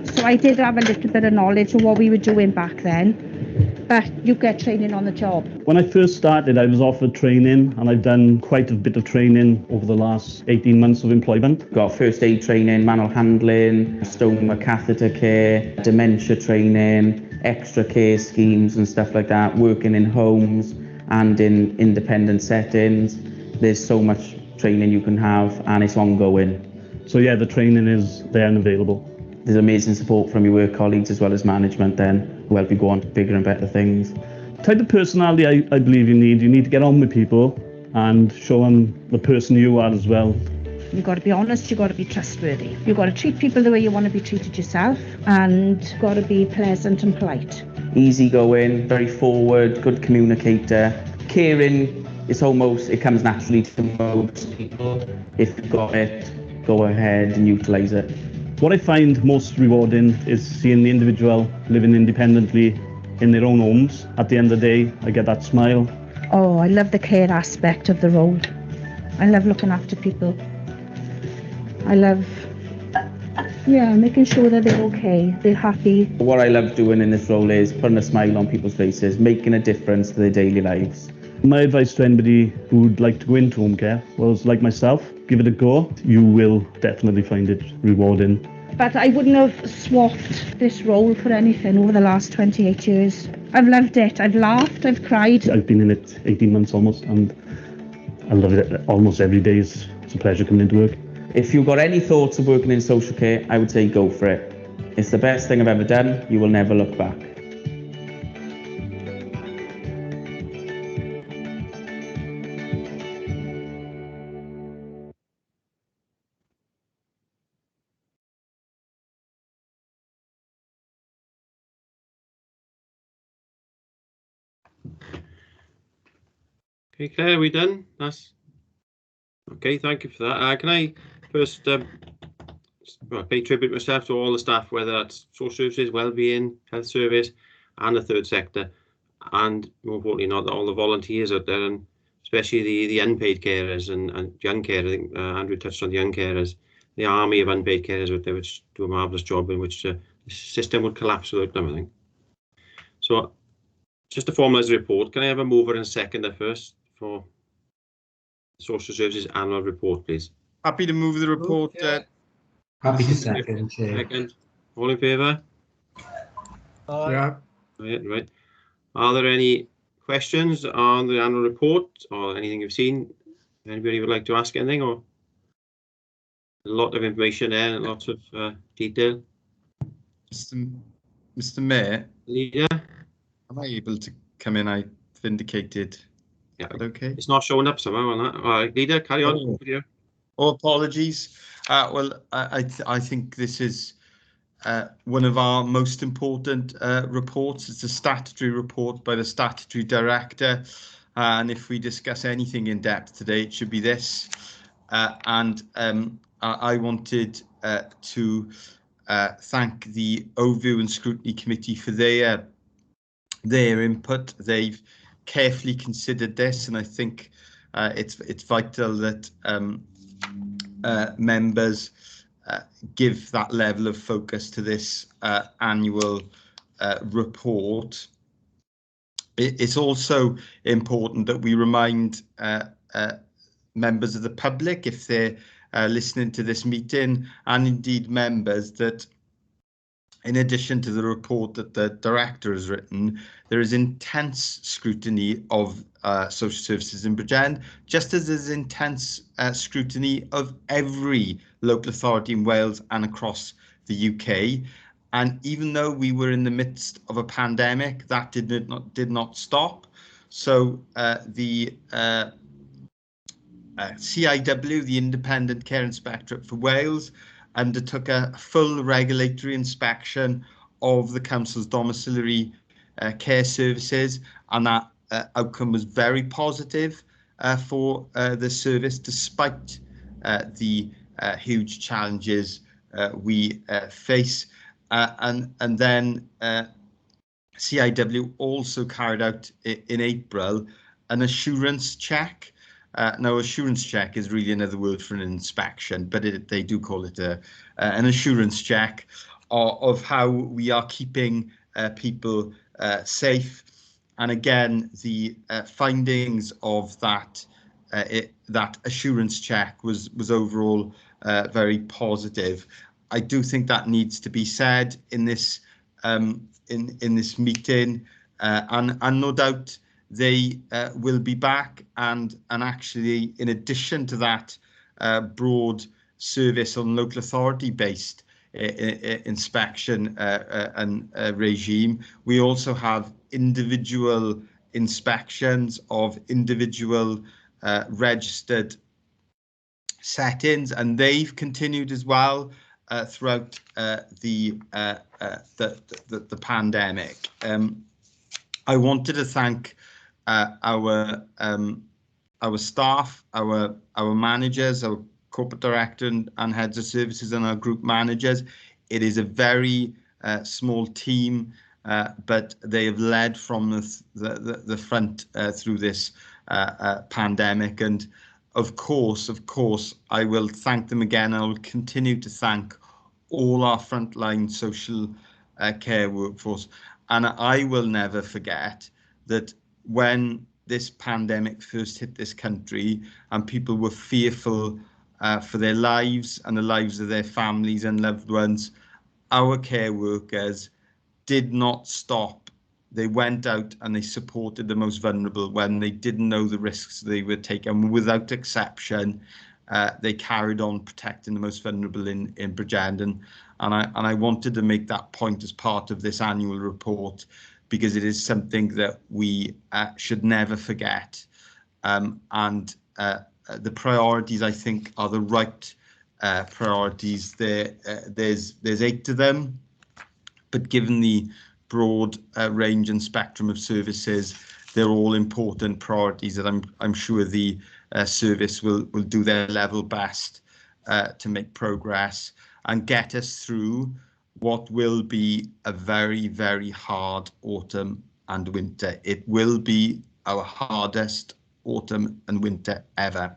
so I did have a little bit of knowledge of what we were doing back then, but you get training on the job. When I first started, I was offered training, and I've done quite a bit of training over the last 18 months of employment. Got first aid training, manual handling, stoma catheter care, dementia training, extra care schemes and stuff like that, working in homes and in independent settings. There's so much training you can have, and it's ongoing. So yeah, the training is there and available. There's amazing support from your work colleagues as well as management then, who help you go on to bigger and better things. The type of personality I believe you need to get on with people and show them the person you are as well. You've got to be honest, you've got to be trustworthy. You've got to treat people the way you want to be treated yourself, and you've got to be pleasant and polite. Easygoing, very forward, good communicator. Caring, it comes naturally to most people. If you've got it, go ahead and utilise it. What I find most rewarding is seeing the individual living independently in their own homes. At the end of the day, I get that smile. Oh, I love the care aspect of the role. I love looking after people. I love, making sure that they're okay, they're happy. What I love doing in this role is putting a smile on people's faces, making a difference to their daily lives. My advice to anybody who would like to go into home care was, like myself, give it a go. You will definitely find it rewarding. But I wouldn't have swapped this role for anything over the last 28 years. I've loved it, I've laughed, I've cried. I've been in it 18 months almost, and I love it almost every day. It's a pleasure coming into work. If you've got any thoughts of working in social care, I would say go for it. It's the best thing I've ever done. You will never look back. Okay, Claire, are we done? That's okay. Thank you for that. Can I first pay tribute myself to all the staff, whether that's social services, wellbeing, health service, and the third sector, and more importantly, not all the volunteers out there, and especially the unpaid carers and young carers. I think Andrew touched on the young carers, the army of unpaid carers out there, which do a marvellous job in which the system would collapse without them, I think. So, just to formalise the report, can I have a mover and a seconder first for Social Services Annual Report, please? Happy to move the report. Happy to second, Chair. Second. All in favour? Yeah. Right. Are there any questions on the annual report or anything you've seen? Anybody would like to ask anything, or a lot of information there and lots of detail? Mr. Mayor, Leader, am I able to come in? I vindicated. Yeah. Okay. It's not showing up somehow on that. All right, Leader, carry on. Oh, apologies. Well, I think this is one of our most important reports. It's a statutory report by the statutory director, and if we discuss anything in depth today, it should be this. I wanted to thank the Overview and Scrutiny Committee for their input. They've carefully considered this, and I think it's vital that members give that level of focus to this annual report. It's also important that we remind members of the public, if they're listening to this meeting, and indeed members, that in addition to the report that the director has written, there is intense scrutiny of social services in Bridgend, just as there's intense scrutiny of every local authority in Wales and across the UK. And even though we were in the midst of a pandemic, that did not stop. So the CIW, the Independent Care Inspectorate for Wales, undertook a full regulatory inspection of the council's domiciliary care services, and that outcome was very positive for the service, despite the huge challenges we face. And then CIW also carried out in April an assurance check. Now, assurance check is really another word for an inspection, but they do call it an assurance check of how we are keeping people safe. And again, the findings of that assurance check was overall very positive. I do think that needs to be said in this in this meeting, and no doubt they will be back, and actually, in addition to that broad service on local authority based inspection and regime, we also have individual inspections of individual registered settings, and they've continued as well throughout the pandemic. I wanted to thank our staff, our managers, our corporate director and heads of services, and our group managers. It is a very small team, but they have led from the front through this pandemic. And of course, I will thank them again. I will continue to thank all our frontline social care workforce. And I will never forget that when this pandemic first hit this country and people were fearful for their lives and the lives of their families and loved ones, our care workers did not stop. They went out and they supported the most vulnerable when they didn't know the risks they were taking. Without exception, they carried on protecting the most vulnerable in Bridgend. And I wanted to make that point as part of this annual report, because it is something that we should never forget. And the priorities, I think, are the right priorities. There's 8 of them, but given the broad range and spectrum of services, they're all important priorities that I'm sure the service will do their level best to make progress and get us through what will be a very, very hard autumn and winter. It will be our hardest autumn and winter ever,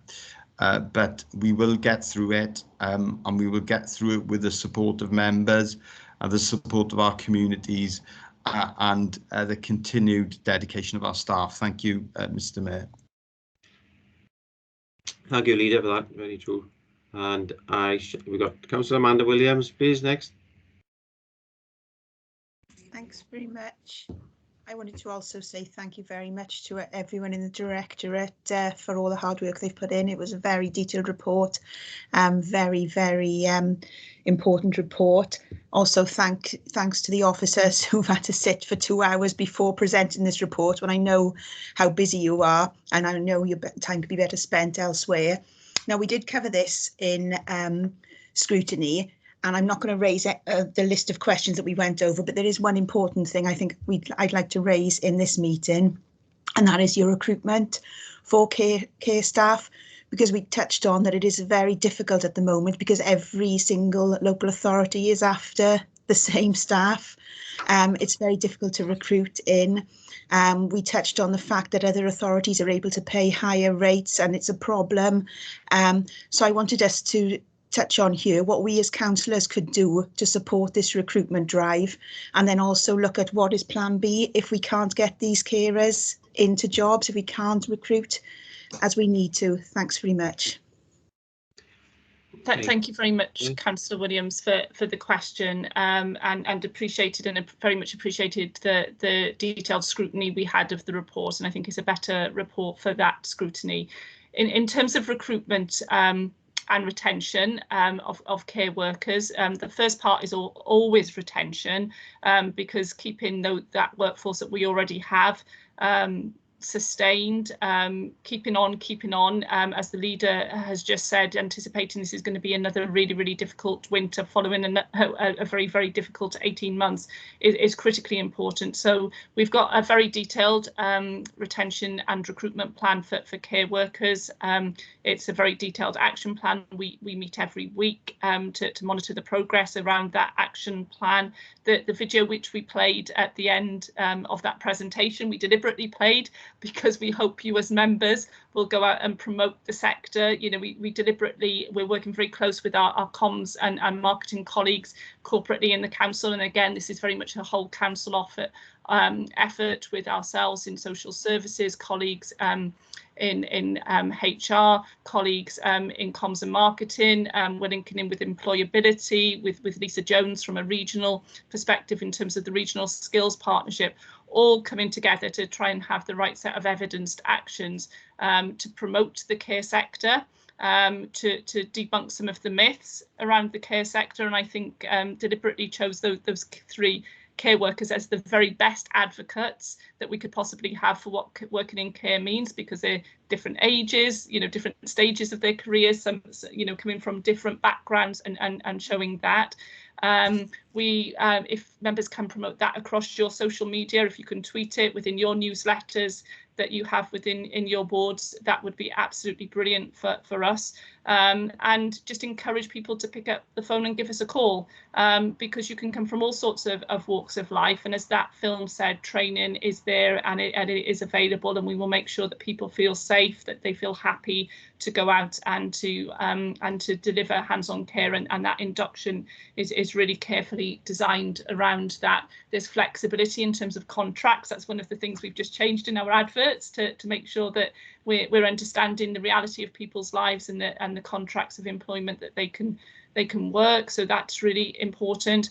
but we will get through it, and we will get through it with the support of members and the support of our communities, and the continued dedication of our staff. Thank you, Mr. Mayor. Thank you, Leader, for that. Very true. And we've got Councillor Amanda Williams, please, next. Thanks very much. I wanted to also say thank you very much to everyone in the Directorate for all the hard work they've put in. It was a very detailed report, very, very important report. Also, thanks to the officers who've had to sit for 2 hours before presenting this report, when I know how busy you are, and I know your time could be better spent elsewhere. Now, we did cover this in scrutiny, and I'm not going to raise the list of questions that we went over, but there is one important thing I think I'd like to raise in this meeting, and that is your recruitment for care staff, because we touched on that it is very difficult at the moment because every single local authority is after the same staff. It's very difficult to recruit in. We touched on the fact that other authorities are able to pay higher rates, and it's a problem. So I wanted us to touch on here what we as councillors could do to support this recruitment drive, and then also look at what is plan B if we can't get these carers into jobs, if we can't recruit as we need to. Thanks very much. Thank you very much, Councillor Williams, for the question, and appreciated and very much appreciated the detailed scrutiny we had of the report, and I think it's a better report for that scrutiny. In terms of recruitment and retention of care workers, the first part is always retention, because keeping that workforce that we already have sustained, keeping on, as the leader has just said, anticipating this is going to be another really difficult winter following a very difficult 18 months is critically important. So we've got a very detailed retention and recruitment plan for care workers. It's a very detailed action plan. We meet every week to monitor the progress around that action plan. The video which we played at the end of that presentation, we deliberately played because we hope you as members will go out and promote the sector. You know, we're working very close with our comms and marketing colleagues corporately in the council, and again this is very much a whole council effort with ourselves in social services, colleagues in HR, colleagues in comms and marketing. We're linking in with employability, with Lisa Jones from a regional perspective in terms of the regional skills partnership, all coming together to try and have the right set of evidenced actions to promote the care sector, to debunk some of the myths around the care sector. And I think deliberately chose those three care workers as the very best advocates that we could possibly have for what working in care means, because they're different ages, you know, different stages of their careers, some, you know, coming from different backgrounds, and showing that. If members can promote that across your social media, if you can tweet it within your newsletters that you have in your boards, that would be absolutely brilliant for us. And just encourage people to pick up the phone and give us a call, because you can come from all sorts of walks of life, and as that film said, training is there and it is available, and we will make sure that people feel safe, that they feel happy to go out and to deliver hands-on care, and that induction is really carefully designed around that. There's flexibility in terms of contracts. That's one of the things we've just changed in our adverts to make sure that we're understanding the reality of people's lives and the contracts of employment that they can work. So that's really important.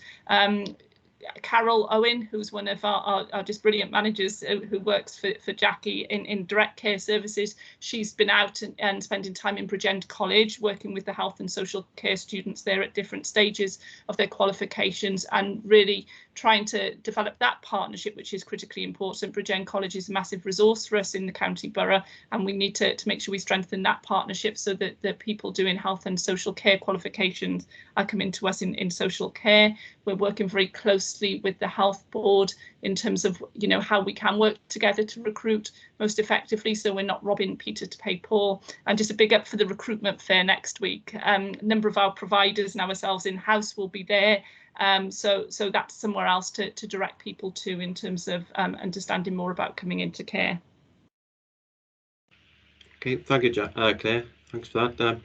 Carol Owen, who's one of our just brilliant managers who works for Jackie in direct care services, she's been out and spending time in Bridgend College working with the health and social care students there at different stages of their qualifications, and really trying to develop that partnership, which is critically important. Bridgend College is a massive resource for us in the county borough, and we need to make sure we strengthen that partnership so that the people doing health and social care qualifications are coming to us in social care. We're working very closely with the health board in terms of, you know, how we can work together to recruit most effectively, so we're not robbing Peter to pay Paul. And just a big up for the recruitment fair next week. A number of our providers and ourselves in-house will be there. So that's somewhere else to direct people to in terms of understanding more about coming into care. Okay, thank you, Claire. Thanks for that.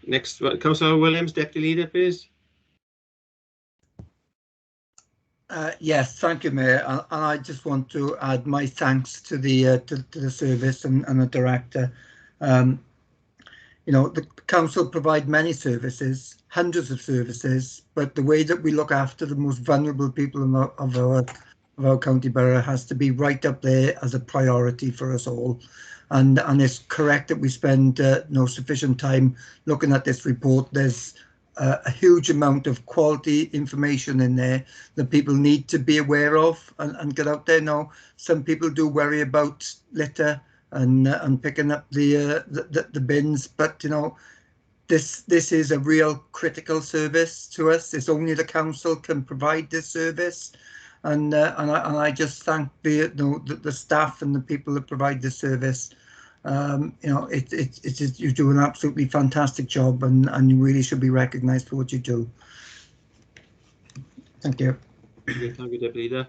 Next, Councillor Williams, Deputy Leader, please. Yes, thank you, Mayor. And I just want to add my thanks to the service and the director. You know, the council provide many services, hundreds of services, but the way that we look after the most vulnerable people of our county borough has to be right up there as a priority for us all. And it's correct that we spend no sufficient time looking at this report. There's a huge amount of quality information in there that people need to be aware of and get out there. Now, some people do worry about litter and picking up the bins, but you know, this is a real critical service to us. It's only the council can provide this service, and I just thank the staff and the people that provide this service. You know, you do an absolutely fantastic job, and you really should be recognised for what you do. Thank you. Thank you, Deputy Leader.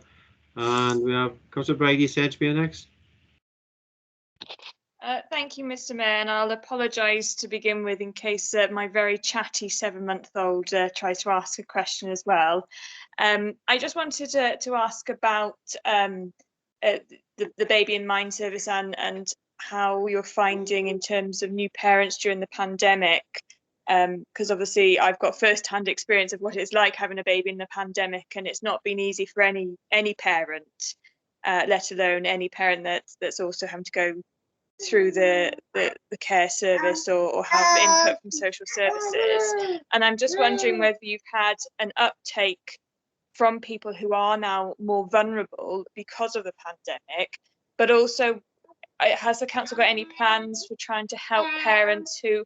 And we have Councillor Brady Sedgbeer next. Thank you, Mr. Mayor, and I'll apologise to begin with in case my very chatty 7-month-old tries to ask a question as well. I just wanted to ask about the Baby in Mind service and how you're finding in terms of new parents during the pandemic, because obviously I've got first-hand experience of what it's like having a baby in the pandemic, and it's not been easy for any parent, let alone any parent that's also having to go through the care service or have input from social services. And I'm just wondering whether you've had an uptake from people who are now more vulnerable because of the pandemic, but also has the council got any plans for trying to help parents who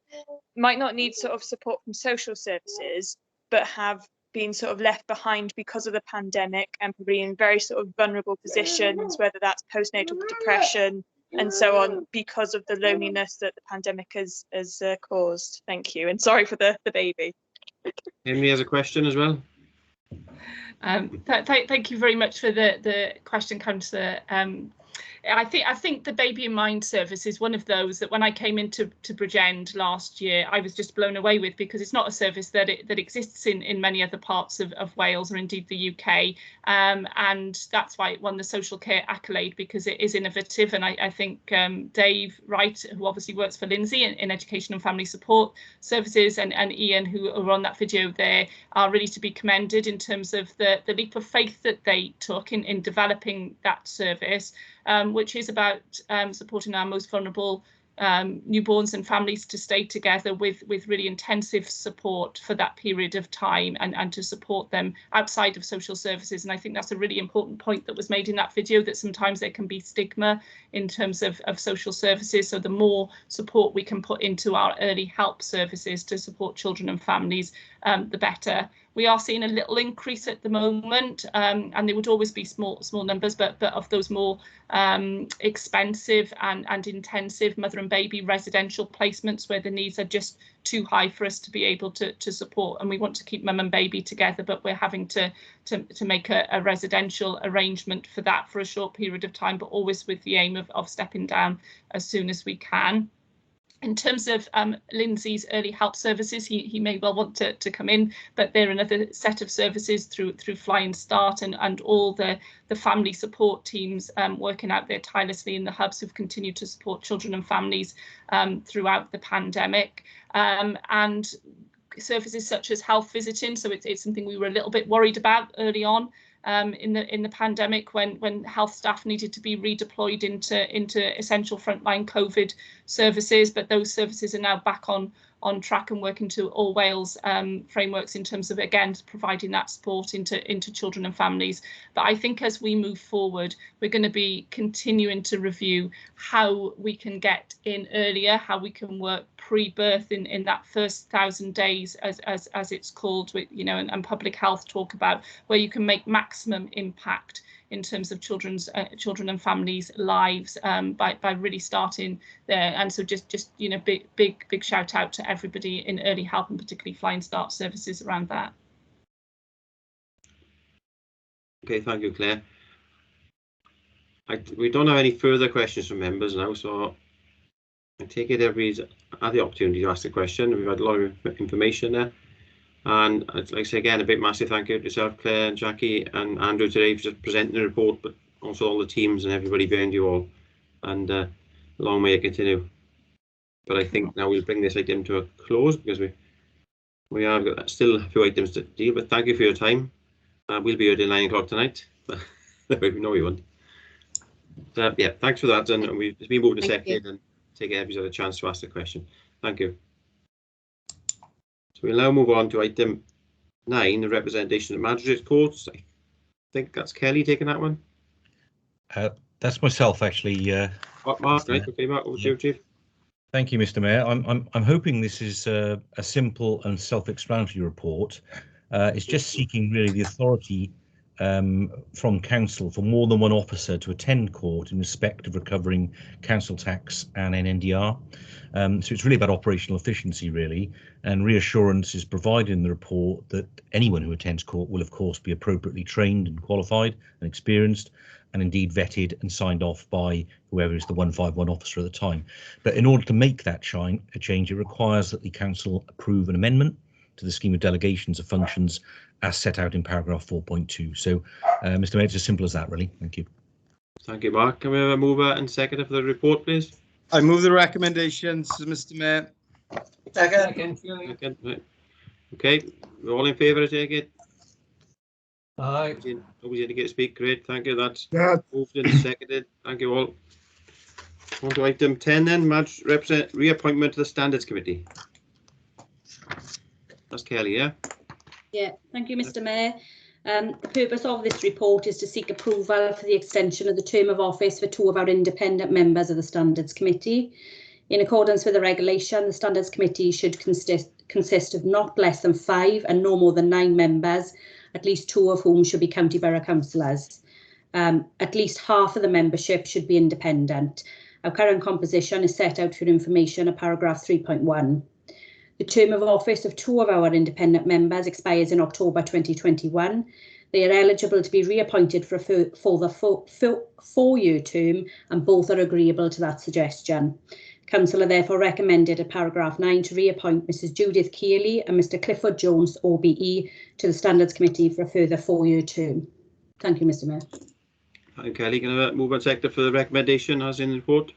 might not need sort of support from social services, but have been sort of left behind because of the pandemic and probably in very sort of vulnerable positions, whether that's postnatal depression and so on, because of the loneliness that the pandemic has caused? Thank you, and sorry for the baby. Emily has a question as well. Thank you very much for the question, Councillor. I think the Baby in Mind service is one of those that when I came into Bridgend last year, I was just blown away with, because it's not a service that exists in many other parts of Wales or indeed the UK, and that's why it won the social care accolade, because it is innovative. And I think Dave Wright, who obviously works for Lindsay in Education and Family Support Services, and Ian, who are on that video there, are really to be commended in terms of the leap of faith that they took in developing that service, which is about supporting our most vulnerable newborns and families to stay together with really intensive support for that period of time, and to support them outside of social services. And I think that's a really important point that was made in that video, that sometimes there can be stigma in terms of social services. So the more support we can put into our early help services to support children and families, the better. We are seeing a little increase at the moment, and there would always be small numbers, but of those more expensive and intensive mother and baby residential placements where the needs are just too high for us to be able to support. And we want to keep mum and baby together, but we're having to make a residential arrangement for that for a short period of time, but always with the aim of stepping down as soon as we can. In terms of Lindsay's early help services, he may well want to come in, but they're another set of services through Flying Start and all the family support teams working out there tirelessly in the hubs, who've continued to support children and families throughout the pandemic. And services such as health visiting, so it's something we were a little bit worried about early on in the pandemic, when health staff needed to be redeployed into essential frontline COVID services, but those services are now back on track and working to all Wales frameworks in terms of, again, providing that support into children and families. But I think as we move forward, we're going to be continuing to review how we can get in earlier, how we can work pre-birth in that first 1,000 days, as it's called, with, and public health talk about, where you can make maximum impact in terms of children and families' lives by really starting there. And so just big shout out to everybody in early help, and particularly Flying Start services around that. Okay, thank you, Claire. We don't have any further questions from members now, so I take it everybody's had the opportunity to ask a question. We've had a lot of information there. And I'd like to say again a big massive thank you to yourself, Claire and Jackie and Andrew today for just presenting the report, but also all the teams and everybody behind you all. And long may it continue. But I think now we'll bring this item to a close, because we have got still a few items to deal with. Thank you for your time. We'll be here till 9 o'clock tonight. No, we won't. So, yeah, thanks for that. And we've been moving a second and take everybody's had a chance to ask the question. Thank you. So we'll now move on to item 9, the representation of Magistrates courts. I think that's Kelly taking that one. That's myself, actually. Mark, right? Okay, Mark, over to you, Chief. Thank you, Mr. Mayor. I'm hoping this is a simple and self-explanatory report. It's just seeking really the authority from council for more than one officer to attend court in respect of recovering council tax and NNDR. So it's really about operational efficiency, really, and reassurance is provided in the report that anyone who attends court will, of course, be appropriately trained and qualified and experienced, and indeed vetted and signed off by whoever is the 151 officer at the time. But in order to make that a change, it requires that the council approve an amendment to the scheme of delegations of functions as set out in paragraph 4.2. So, Mr. Mayor, it's as simple as that, really. Thank you. Thank you, Mark. Can we have a mover and seconder for the report, please? I move the recommendations, Mr. Mayor. Second. Second, right. Okay, we're all in favour, I take it? Aye. Nobody indicated to speak. Great, thank you. That's Yeah. moved and seconded. Thank you all. On to item 10 then, reappointment to the Standards Committee. That's Kelly, yeah? Yeah, thank you, Mr. Mayor. The purpose of this report is to seek approval for the extension of the term of office for 2 of our independent members of the Standards Committee. In accordance with the regulation, the Standards Committee should consist of not less than 5 and no more than 9 members, at least 2 of whom should be county borough councillors. At least half of the membership should be independent. Our current composition is set out for information at paragraph 3.1. The term of office of 2 of our independent members expires in October 2021. They are eligible to be reappointed for the 4-year term, and both are agreeable to that suggestion. Council are therefore recommended at paragraph 9 to reappoint Mrs Judith Keeley and Mr Clifford Jones, OBE, to the Standards Committee for a further 4-year term. Thank you, Mr Mayor. Thank you, Kelly. Can I move on sector for the recommendation as in the report?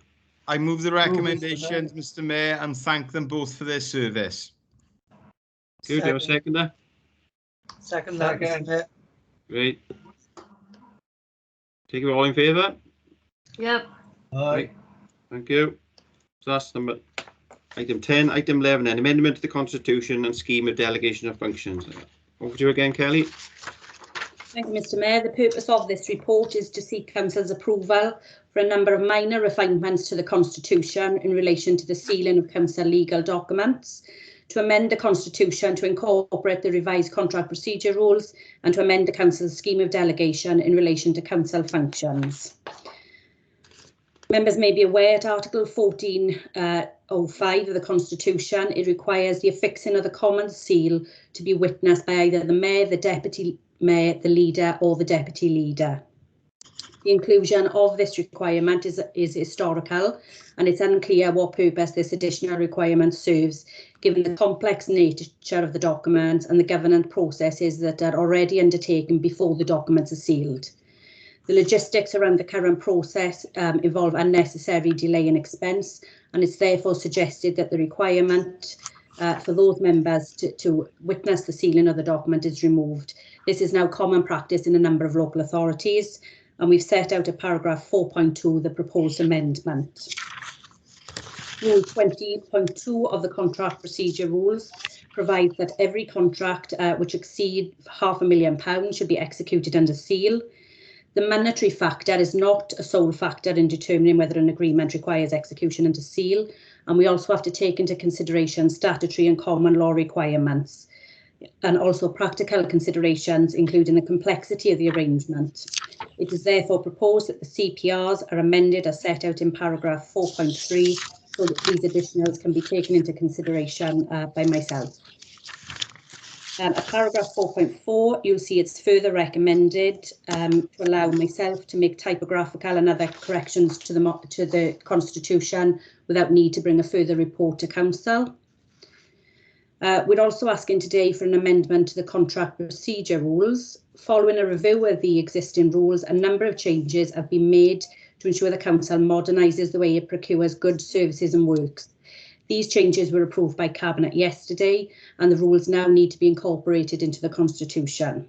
I move the recommendations, Mr. Mayor, and thank them both for their service. Good, do you have a seconder? Second. Great. Take it all in favour? Yep. Aye. Thank you. So that's number item 10. Item 11 then, amendment to the Constitution and scheme of delegation of functions. Over to you again, Kelly. Thank you, Mr Mayor. The purpose of this report is to seek Council's approval for a number of minor refinements to the Constitution in relation to the sealing of Council legal documents, to amend the Constitution to incorporate the revised contract procedure rules, and to amend the Council's scheme of delegation in relation to Council functions. Members may be aware at Article 14.05 of the Constitution, it requires the affixing of the common seal to be witnessed by either the Mayor, the Deputy Mayor, the Leader or the Deputy Leader. The inclusion of this requirement is historical, and it's unclear what purpose this additional requirement serves, given the complex nature of the documents and the governance processes that are already undertaken before the documents are sealed. The logistics around the current process involve unnecessary delay and expense, and it's therefore suggested that the requirement for those members to witness the sealing of the document is removed. This is now common practice in a number of local authorities, and we've set out at paragraph 4.2 the proposed amendment. Rule 20.2 of the contract procedure rules provides that every contract which exceeds £500,000 should be executed under seal. The monetary factor is not a sole factor in determining whether an agreement requires execution under seal, and we also have to take into consideration statutory and common law requirements, and also practical considerations, including the complexity of the arrangement. It is therefore proposed that the CPRs are amended as set out in paragraph 4.3, so that these additionals can be taken into consideration by myself. At paragraph 4.4, you'll see it's further recommended to allow myself to make typographical and other corrections to the Constitution without need to bring a further report to Council. We're also asking today for an amendment to the contract procedure rules. Following a review of the existing rules, a number of changes have been made to ensure the Council modernises the way it procures goods, services and works. These changes were approved by Cabinet yesterday, and the rules now need to be incorporated into the Constitution.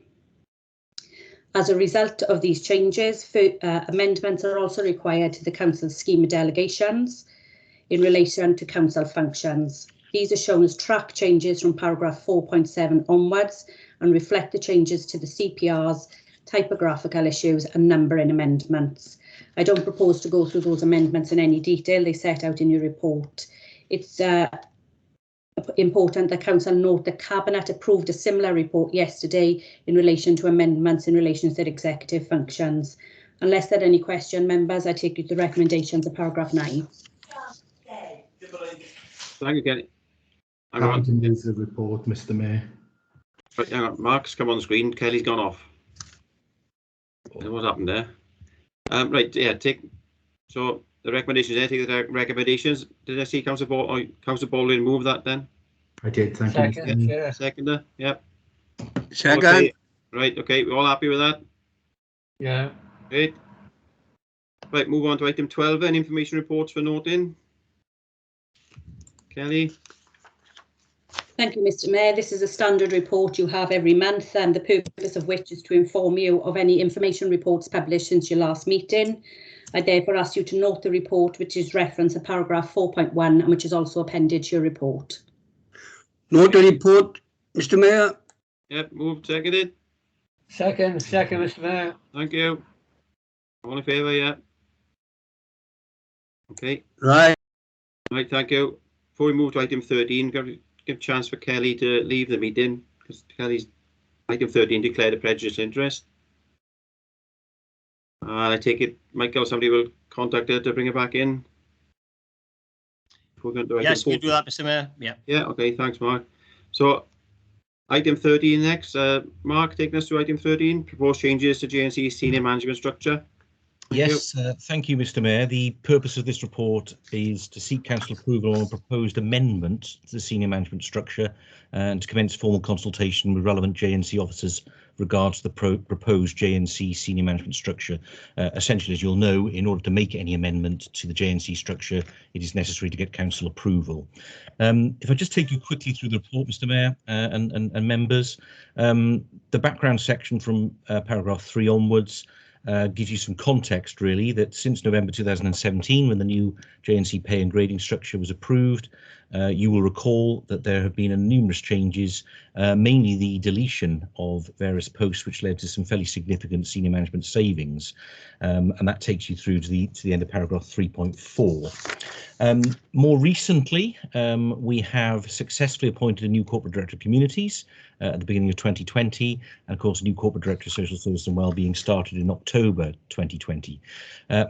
As a result of these changes, amendments are also required to the Council's scheme of delegations in relation to Council functions. These are shown as track changes from paragraph 4.7 onwards and reflect the changes to the CPRs, typographical issues and numbering amendments. I don't propose to go through those amendments in any detail, they set out in your report. It's important that Council note that Cabinet approved a similar report yesterday in relation to amendments in relation to their executive functions. Unless there are any question, members, I take you to the recommendations of paragraph 9. Thank you, Kelly. Happy to move the report, Mr. Mayor. Right, hang on. Mark's come on the screen. Kelly's gone off. What happened there? Right, yeah, so the recommendations there, take the recommendations. Did I see Councillor Baldwin move that then? I did, thank you, Mr. Mayor. Seconder, yep. Second. Okay. Right, okay, we're all happy with that? Yeah. Great. Right, move on to item 12 then, information reports for noting. Kelly? Thank you, Mr. Mayor. This is a standard report you have every month, and the purpose of which is to inform you of any information reports published since your last meeting. I therefore ask you to note the report, which is referenced at paragraph 4.1 and which is also appended to your report. Note the report, Mr. Mayor. Yep, moved, seconded. Second, Mr. Mayor. Thank you. All in favour, yeah. Okay. Right. Right, thank you. Before we move to item 13, give a chance for Kelly to leave the meeting, because Kelly's item 13 declared a prejudicial interest. And I take it, Michael, somebody will contact her to bring her back in. We're going to Yes, we'll do that, Mr. Mayor. Yeah. Yeah, okay, thanks, Mark. So, item 13 next. Mark, taking us to item 13, proposed changes to JNC's senior management structure. Yes, thank you, Mr. Mayor. The purpose of this report is to seek council approval on a proposed amendment to the senior management structure and to commence formal consultation with relevant JNC officers regards to the proposed JNC senior management structure. Essentially, as you'll know, in order to make any amendment to the JNC structure, it is necessary to get council approval. If I just take you quickly through the report, Mr. Mayor and members, the background section from paragraph 3 onwards gives you some context, really, that since November 2017, when the new JNC pay and grading structure was approved, you will recall that there have been numerous changes, mainly the deletion of various posts, which led to some fairly significant senior management savings, and that takes you through to the end of paragraph 3.4. More recently, we have successfully appointed a new corporate director of communities at the beginning of 2020, and of course a new corporate director of social services and wellbeing started in October 2020.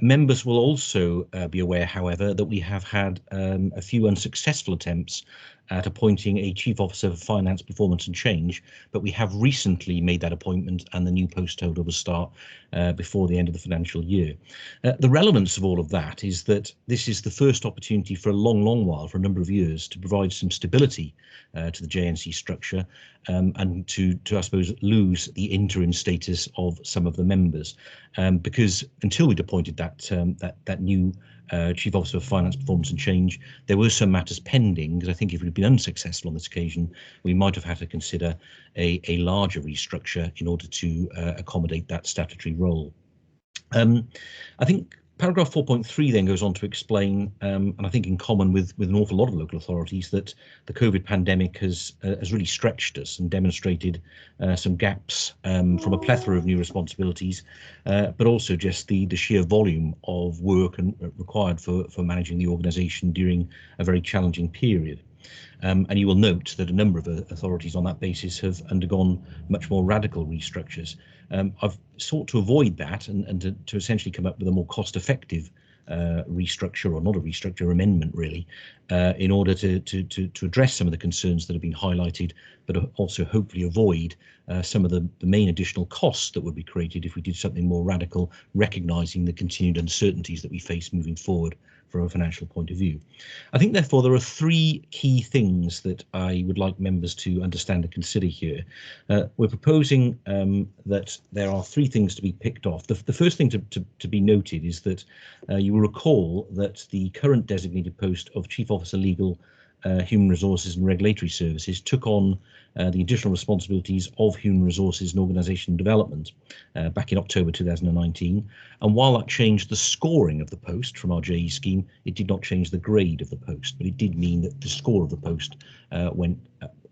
Members will also be aware, however, that we have had a few unsuccessful attempts at appointing a Chief Officer for Finance, Performance and Change, but we have recently made that appointment and the new post holder will start before the end of the financial year. The relevance of all of that is that this is the first opportunity for a long while, for a number of years, to provide some stability to the JNC structure and to I suppose, lose the interim status of some of the members. Because until we'd appointed that new Chief Officer of Finance, Performance and Change, there were some matters pending, because I think if we'd been unsuccessful on this occasion, we might have had to consider a larger restructure in order to accommodate that statutory role. I think paragraph 4.3 then goes on to explain, and I think in common with an awful lot of local authorities, that the COVID pandemic has really stretched us and demonstrated some gaps from a plethora of new responsibilities, but also just the sheer volume of work required for managing the organisation during a very challenging period. And you will note that a number of authorities on that basis have undergone much more radical restructures. I've sought to avoid that and to essentially come up with a more cost-effective restructure, or not a restructure, amendment really, in order to address some of the concerns that have been highlighted, but also hopefully avoid some of the main additional costs that would be created if we did something more radical, recognising the continued uncertainties that we face moving forward from a financial point of view. I think, therefore, there are three key things that I would like members to understand and consider here. We're proposing that there are three things to be picked off. The first thing to be noted is that you will recall that the current designated post of Chief Officer Legal, Human Resources and Regulatory Services took on the additional responsibilities of Human Resources and Organisation Development back in October 2019. And while that changed the scoring of the post from our JE scheme, it did not change the grade of the post, but it did mean that the score of the post went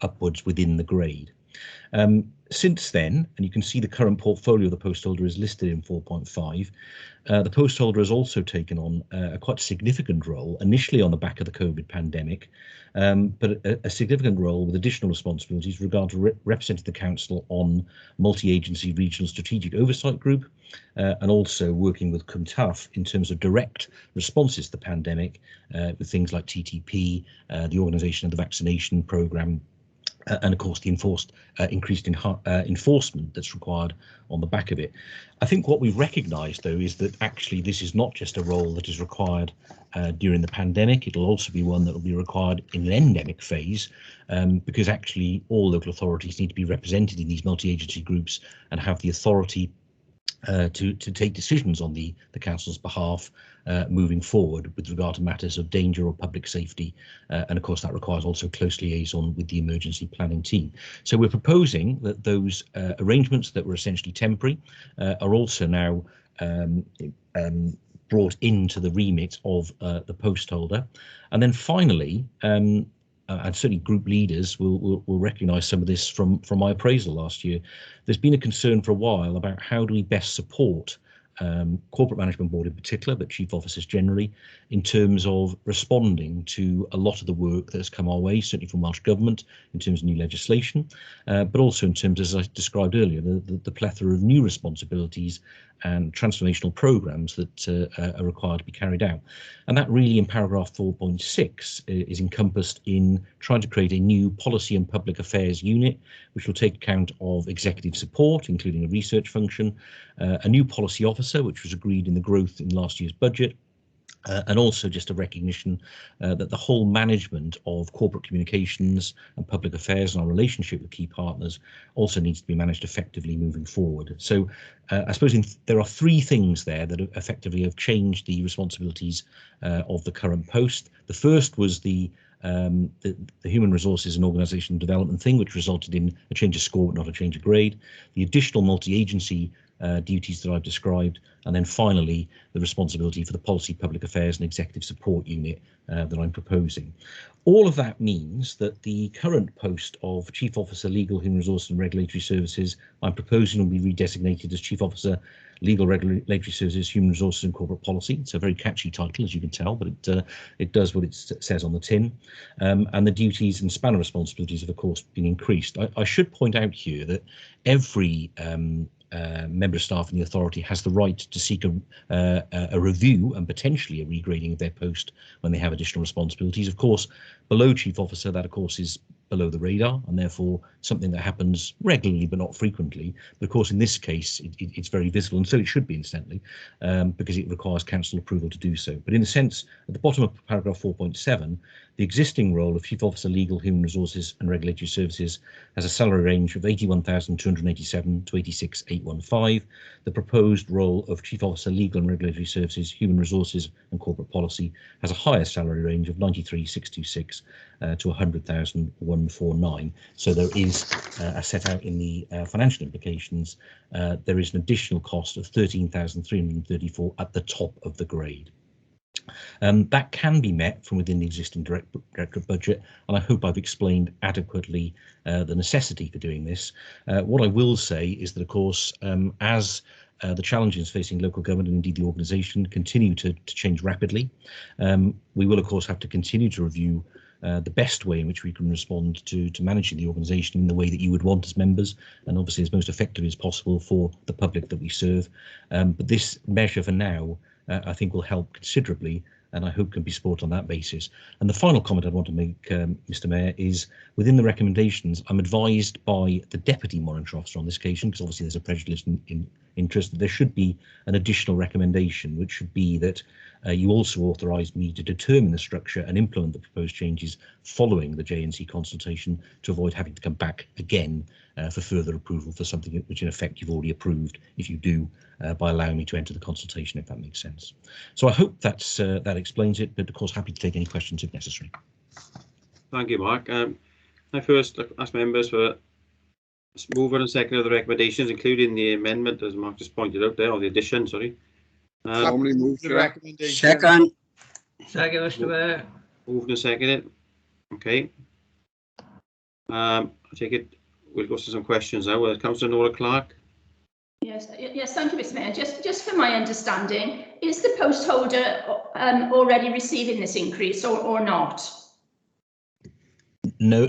upwards within the grade. Since then, and you can see the current portfolio of the post holder is listed in 4.5, the post holder has also taken on a quite significant role, initially on the back of the COVID pandemic, but a significant role with additional responsibilities with regard to representing the council on multi-agency regional strategic oversight group, and also working with CUMTAF in terms of direct responses to the pandemic, with things like TTP, the organisation of the vaccination programme, and of course the increased enforcement that's required on the back of it. I think what we've recognised, though, is that actually this is not just a role that is required during the pandemic. It'll also be one that will be required in an endemic phase, because actually all local authorities need to be represented in these multi-agency groups and have the authority to take decisions on the council's behalf moving forward with regard to matters of danger or public safety. And of course, that requires also close liaison with the emergency planning team. So we're proposing that those arrangements that were essentially temporary are also now brought into the remit of the post holder. And then finally, and certainly group leaders will recognise some of this from my appraisal last year. There's been a concern for a while about how do we best support corporate management board in particular, but chief officers generally, in terms of responding to a lot of the work that has come our way, certainly from Welsh Government in terms of new legislation, but also in terms, as I described earlier, the plethora of new responsibilities and transformational programmes that are required to be carried out. And that really, in paragraph 4.6, is encompassed in trying to create a new policy and public affairs unit, which will take account of executive support, including a research function, a new policy officer, which was agreed in the growth in last year's budget, and also just a recognition that the whole management of corporate communications and public affairs and our relationship with key partners also needs to be managed effectively moving forward. So I suppose there are three things there that effectively have changed the responsibilities of the current post. The first was the human resources and organisation development thing, which resulted in a change of score but not a change of grade. The additional multi-agency duties that I've described, and then finally the responsibility for the policy, public affairs and executive support unit that I'm proposing. All of that means that the current post of Chief Officer Legal, Human Resources and Regulatory Services I'm proposing will be redesignated as Chief Officer Legal, Regulatory Services, Human Resources and Corporate Policy. It's a very catchy title, as you can tell, but it does what it says on the tin. And the duties and span of responsibilities have, of course, been increased. I should point out here that every member of staff in the authority has the right to seek a review and potentially a regrading of their post when they have additional responsibilities. Of course, below Chief Officer, that of course is below the radar and therefore something that happens regularly but not frequently. But of course, in this case, it's very visible, and so it should be, incidentally, because it requires council approval to do so. But in a sense, at the bottom of paragraph 4.7, the existing role of Chief Officer Legal, Human Resources and Regulatory Services has a salary range of 81,287 to 86,815. The proposed role of Chief Officer Legal and Regulatory Services, Human Resources and Corporate Policy has a higher salary range of 93,626 to 100,149. So there is, as set out in the financial implications, there is an additional cost of 13,334 at the top of the grade. That can be met from within the existing directorate budget, and I hope I've explained adequately the necessity for doing this. What I will say is that, of course, as the challenges facing local government and indeed the organisation continue to change rapidly, we will, of course, have to continue to review the best way in which we can respond to managing the organisation in the way that you would want as members, and obviously as most effectively as possible for the public that we serve. But this measure for now, I think, will help considerably, and I hope can be supported on that basis. And the final comment I'd want to make, Mr. Mayor, is within the recommendations, I'm advised by the Deputy Monitor Officer on this occasion, because obviously there's a prejudice in interest, that there should be an additional recommendation, which should be that you also authorise me to determine the structure and implement the proposed changes following the JNC consultation to avoid having to come back again for further approval for something which in effect you've already approved, if you do, by allowing me to enter the consultation, if that makes sense. So I hope that explains it, but of course happy to take any questions if necessary. Thank you, Mark. I first ask members for mover and second of the recommendations, including the amendment, as Mark just pointed out there, or the addition, sorry. Somebody move the recommendation. Second. Second, Mr. Mayor. Moved and seconded. Okay. I take it we'll go to some questions now. Councillor Nora Clark. Yes, thank you, Mr. Mayor. Just for my understanding, is the post holder already receiving this increase or not? No,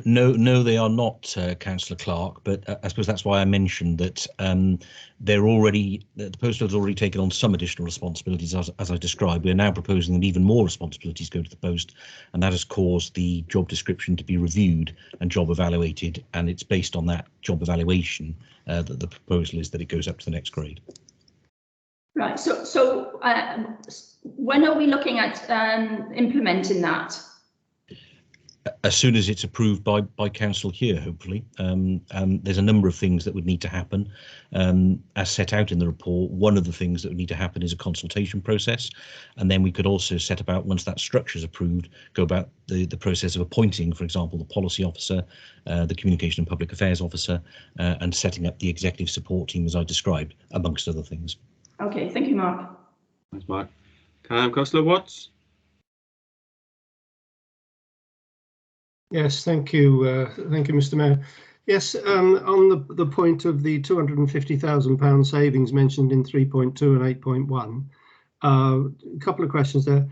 they are not, Councillor Clark. But I suppose that's why I mentioned that the post holder's already taken on some additional responsibilities, as I described. We're now proposing that even more responsibilities go to the post, and that has caused the job description to be reviewed and job evaluated. And it's based on that job evaluation that the proposal is that it goes up to the next grade. Right. So when are we looking at implementing that? as soon as it's approved by council here, hopefully. There's a number of things that would need to happen as set out in the report. One of the things that would need to happen is a consultation process, and then we could also set about, once that structure is approved, go about the process of appointing, for example, the policy officer, the communication and public affairs officer, and setting up the executive support team as I described, amongst other things. Okay, thank you, Mark. Thanks, Mark. Councillor Watts. Yes, thank you, Mr. Mayor. Yes, on the point of the £250,000 savings mentioned in 3.2 and 8.1, a couple of questions there.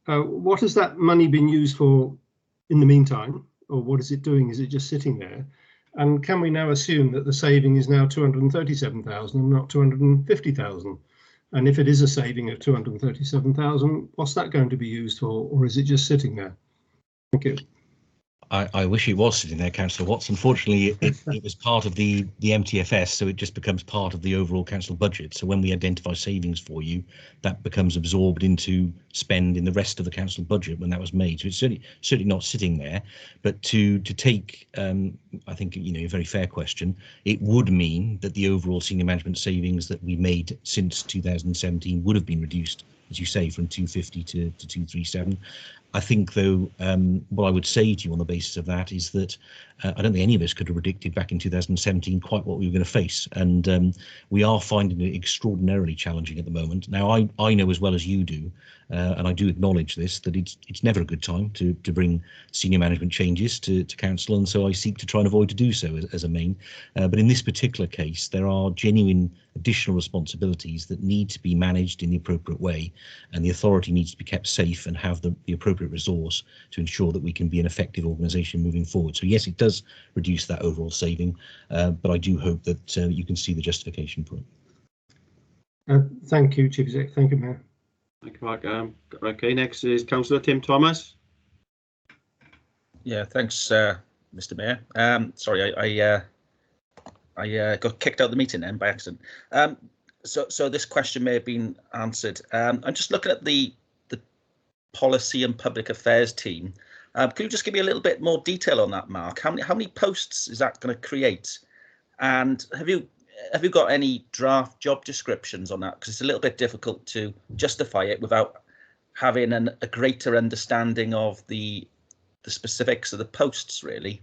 What has that money been used for in the meantime, or what is it doing? Is it just sitting there? And can we now assume that the saving is now 237,000 and not 250,000? And if it is a saving of 237,000, what's that going to be used for, or is it just sitting there? Thank you. I wish it was sitting there, Councillor Watts. Unfortunately, it was part of the MTFS, so it just becomes part of the overall council budget. So when we identify savings for you, that becomes absorbed into spend in the rest of the council budget when that was made. So it's certainly not sitting there. But to take, I think, a very fair question, it would mean that the overall senior management savings that we made since 2017 would have been reduced, as you say, from 250 to 237. I think, though, what I would say to you on the basis of that is that I don't think any of us could have predicted back in 2017 quite what we were going to face. And we are finding it extraordinarily challenging at the moment. Now, I know as well as you do, and I do acknowledge this, that it's never a good time to bring senior management changes to council. And so I seek to try and avoid to do so as a main. But in this particular case, there are genuine additional responsibilities that need to be managed in the appropriate way, and the authority needs to be kept safe and have the appropriate resource to ensure that we can be an effective organisation moving forward. So yes, it does reduce that overall saving, but I do hope that you can see the justification for it. Thank you, Chief Executive. Thank you, Mayor. Thank you, Mark. Okay, next is Councillor Tim Thomas. Yeah, thanks, Mr. Mayor. Sorry, I got kicked out of the meeting then by accident. So this question may have been answered. I'm just looking at the policy and public affairs team. Could you just give me a little bit more detail on that, Mark? How many posts is that going to create? And have you got any draft job descriptions on that? Because it's a little bit difficult to justify it without having a greater understanding of the specifics of the posts, really.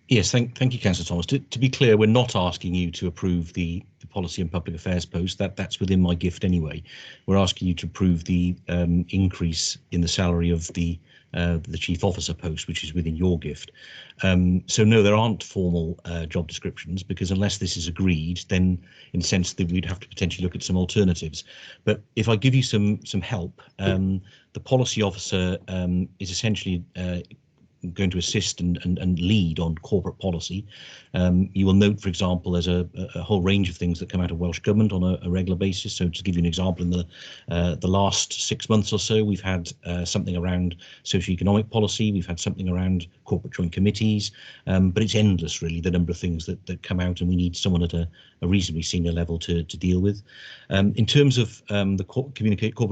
Yes, thank you, Councillor Thomas. To be clear, we're not asking you to approve the policy and public affairs post. That's within my gift anyway. We're asking you to approve the increase in the salary of the chief officer post, which is within your gift. So no, there aren't formal job descriptions, because unless this is agreed, then in the sense that we'd have to potentially look at some alternatives. But if I give you some help, the policy officer is essentially going to assist and lead on corporate policy. You will note, for example, there's a whole range of things that come out of Welsh Government on a regular basis. So to give you an example, in the last 6 months or so, we've had something around socio-economic policy, we've had something around corporate joint committees, but it's endless, really, the number of things that come out, and we need someone at a reasonably senior level to deal with. In terms of the corporate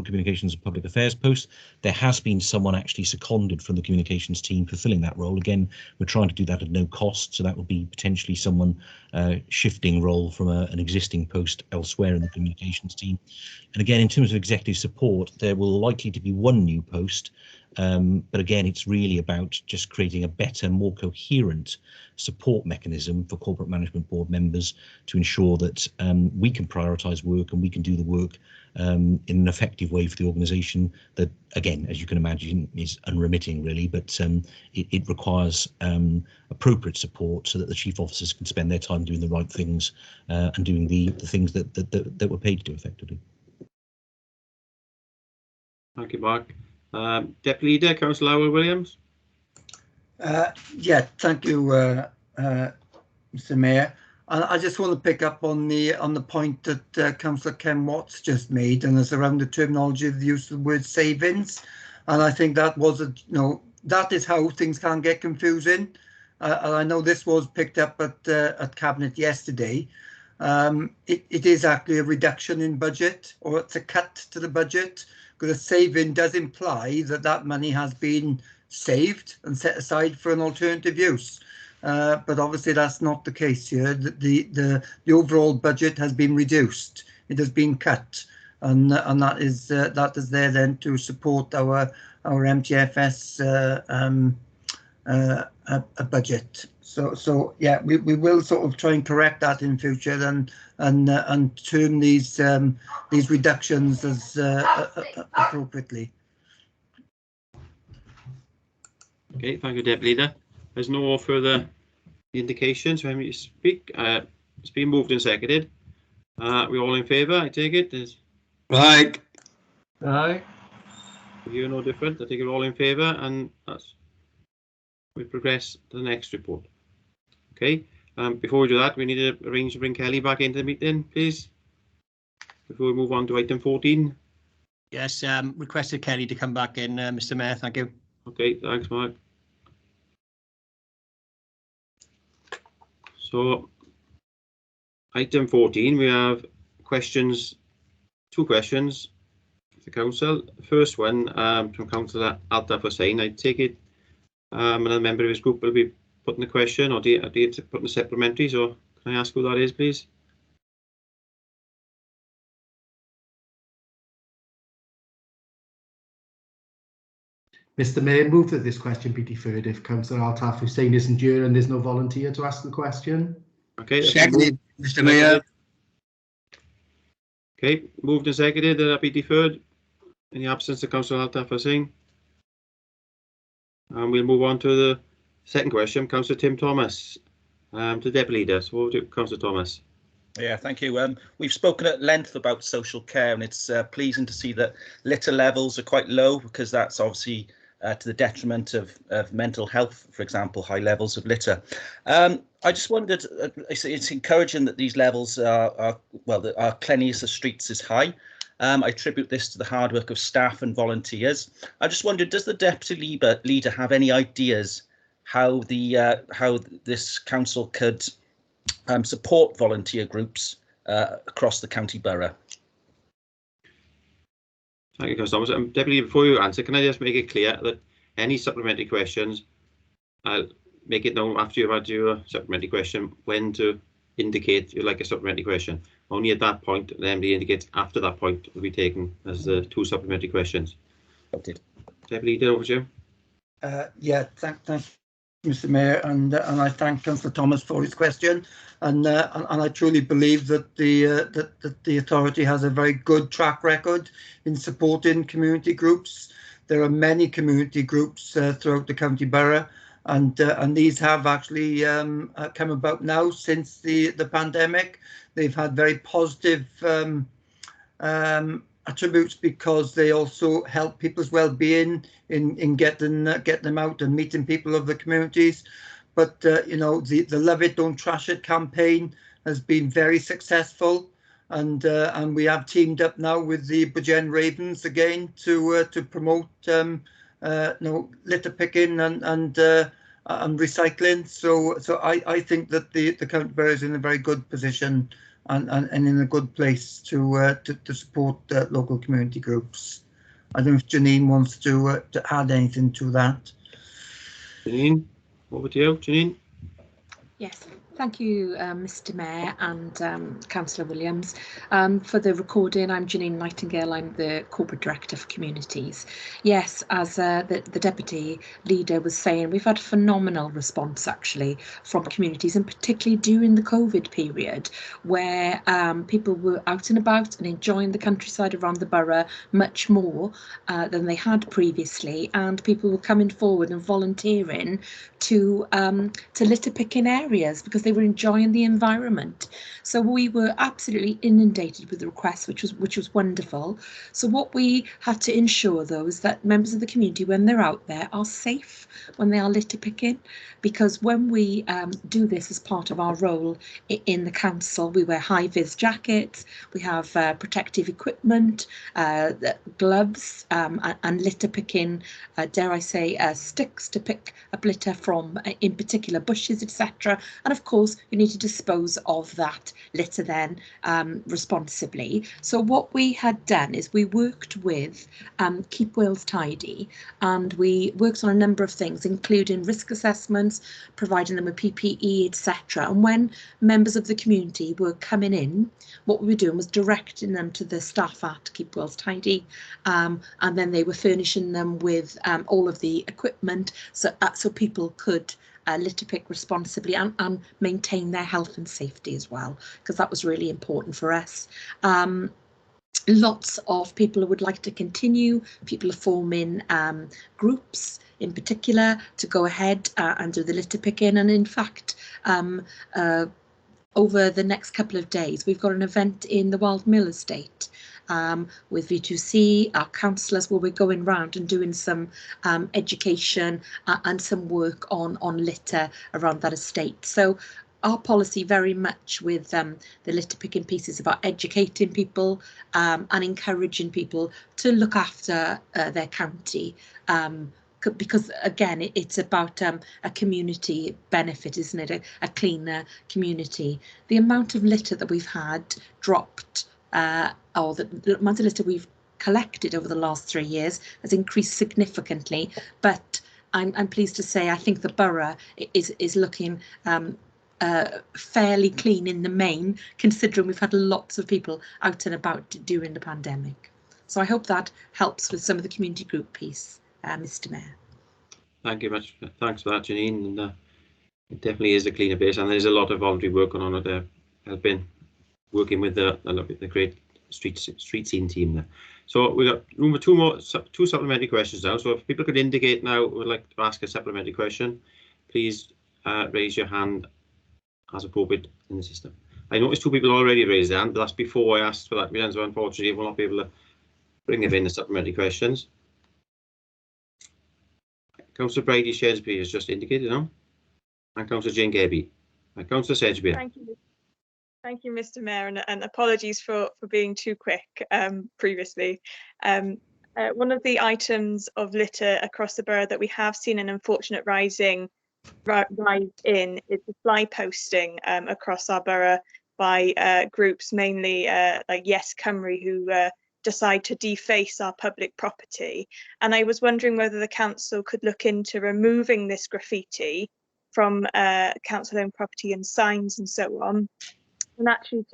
communications and public affairs post, there has been someone actually seconded from the communications team fulfilling that role. Again, we're trying to do that at no cost, so that would be potentially someone shifting role from an existing post elsewhere in the communications team. And again, in terms of executive support, there will likely to be one new post, but again, it's really about just creating a better, more coherent support mechanism for corporate management board members to ensure that we can prioritise work and we can do the work in an effective way for the organisation that, again, as you can imagine, is unremitting, really, but it requires appropriate support so that the chief officers can spend their time doing the right things and doing the things that we're paid to do effectively. Thank you, Mark. Deputy Leader, Councillor Howard Williams. Yeah, thank you, Mr. Mayor. And I just want to pick up on the point that Councillor Ken Watts just made, and it's around the terminology of the use of the word savings. And I think that was that is how things can get confusing. And I know this was picked up at Cabinet yesterday. It is actually a reduction in budget, or it's a cut to the budget, because a saving does imply that money has been saved and set aside for an alternative use. But obviously that's not the case here. The overall budget has been reduced. It has been cut, and that is there then to support our MTFS budget. So yeah, we will sort of try and correct that in future and term these reductions as appropriately. Okay, thank you, Deputy Leader. There's no further indications for me to speak. It's been moved and seconded. We're all in favour, I take it? Right. Aye. You're no different. I think we're all in favour, and we progress to the next report. Okay. Before we do that, we need to arrange to bring Kelly back into the meeting, please. Before we move on to item 14. Yes, requested Kelly to come back in, Mr. Mayor. Thank you. Okay, thanks, Mark. So, item 14, we have questions, 2 questions for the council. The first one from Councillor Altaf Hussain. I take it another member of his group will be putting the question, or do you put the supplementaries, or can I ask who that is, please? Mr. Mayor, move that this question be deferred if Councillor Altaf Hussain isn't here and there's no volunteer to ask the question. Okay. Seconded, Mr. Mayor. Okay, moved and seconded that that be deferred in the absence of Councillor Altaf Hussain. And we'll move on to the second question, Councillor Tim Thomas, to Deputy Leader. So over to Councillor Thomas. Yeah, thank you. We've spoken at length about social care, and it's pleasing to see that litter levels are quite low, because that's obviously to the detriment of mental health, for example, high levels of litter. I just wondered, it's encouraging that these levels are that our cleanliness of streets is high. I attribute this to the hard work of staff and volunteers. I just wondered, does the Deputy Leader have any ideas how this council could support volunteer groups across the county borough? Thank you, Councillor Thomas. Deputy, before you answer, can I just make it clear that any supplementary questions, I'll make it known after you've had your supplementary question when to indicate you'd like a supplementary question. Only at that point, then the indicates after that point will be taken as the 2 supplementary questions. Okay. Deputy Leader, over to you. Yeah, thanks, Mr. Mayor, and I thank Councillor Thomas for his question, and I truly believe that the authority has a very good track record in supporting community groups. There are many community groups throughout the county borough, and these have actually come about now since the pandemic. They've had very positive attributes, because they also help people's well-being in getting them out and meeting people of the communities. But you know, the Love It Don't Trash It campaign has been very successful, and we have teamed up now with the Bridgend Ravens again to promote litter picking and recycling. So I think that the county borough is in a very good position and in a good place to support local community groups. I don't know if Janine wants to add anything to that. Janine, over to you, Janine. Yes, thank you, Mr. Mayor and Councillor Williams. For the recording, I'm Janine Nightingale. I'm the Corporate Director for Communities. Yes, as the Deputy Leader was saying, we've had a phenomenal response actually from communities, and particularly during the COVID period, where people were out and about and enjoying the countryside around the borough much more than they had previously, and people were coming forward and volunteering to litter picking areas because they were enjoying the environment. So we were absolutely inundated with requests, which was wonderful. So what we had to ensure though is that members of the community, when they're out there, are safe when they are litter picking, because when we do this as part of our role in the council, we wear high-vis jackets, we have protective equipment, gloves, and litter picking, dare I say, sticks to pick up litter from, in particular, bushes, etc. And of course, you need to dispose of that litter then responsibly. So what we had done is we worked with Keep Wales Tidy, and we worked on a number of things, including risk assessments, providing them with PPE, etc. And when members of the community were coming in, what we were doing was directing them to the staff at Keep Wales Tidy, and then they were furnishing them with all of the equipment so people could litter pick responsibly and maintain their health and safety as well, because that was really important for us. Lots of people would like to continue. People are forming groups in particular to go ahead and do the litter picking, and in fact over the next couple of days we've got an event in the Wild Mill estate with V2C, our councillors, where we're going round and doing some education and some work on litter around that estate. So our policy very much with the litter picking piece is about educating people and encouraging people to look after their county, because again it's about a community benefit, isn't it? A cleaner community. The amount of litter that we've had dropped, or the amount of litter we've collected over the last 3 years has increased significantly, but I'm pleased to say I think the borough is looking fairly clean in the main, considering we've had lots of people out and about during the pandemic. So I hope that helps with some of the community group piece, Mr. Mayor. Thank you much. Thanks for that, Janine. And it definitely is a cleaner base, and there's a lot of voluntary work on it there. I've been working with the great street scene team there. So we've got room for two supplementary questions now. So if people could indicate now would like to ask a supplementary question, please raise your hand as appropriate in the system. I noticed 2 people already raised their hand, but that's before I asked for that. So unfortunately, we'll not be able to bring them in the supplementary questions. Councillor Brady Shedesby has just indicated now, and Councillor Jane Gaby. Councillor Sedgeby. Thank you, Mr. Mayor, and apologies for being too quick previously. One of the items of litter across the borough that we have seen an unfortunate rise in is the fly posting across our borough by groups, mainly like Yes Cymru, who decide to deface our public property. And I was wondering whether the council could look into removing this graffiti from council-owned property and signs and so on, and actually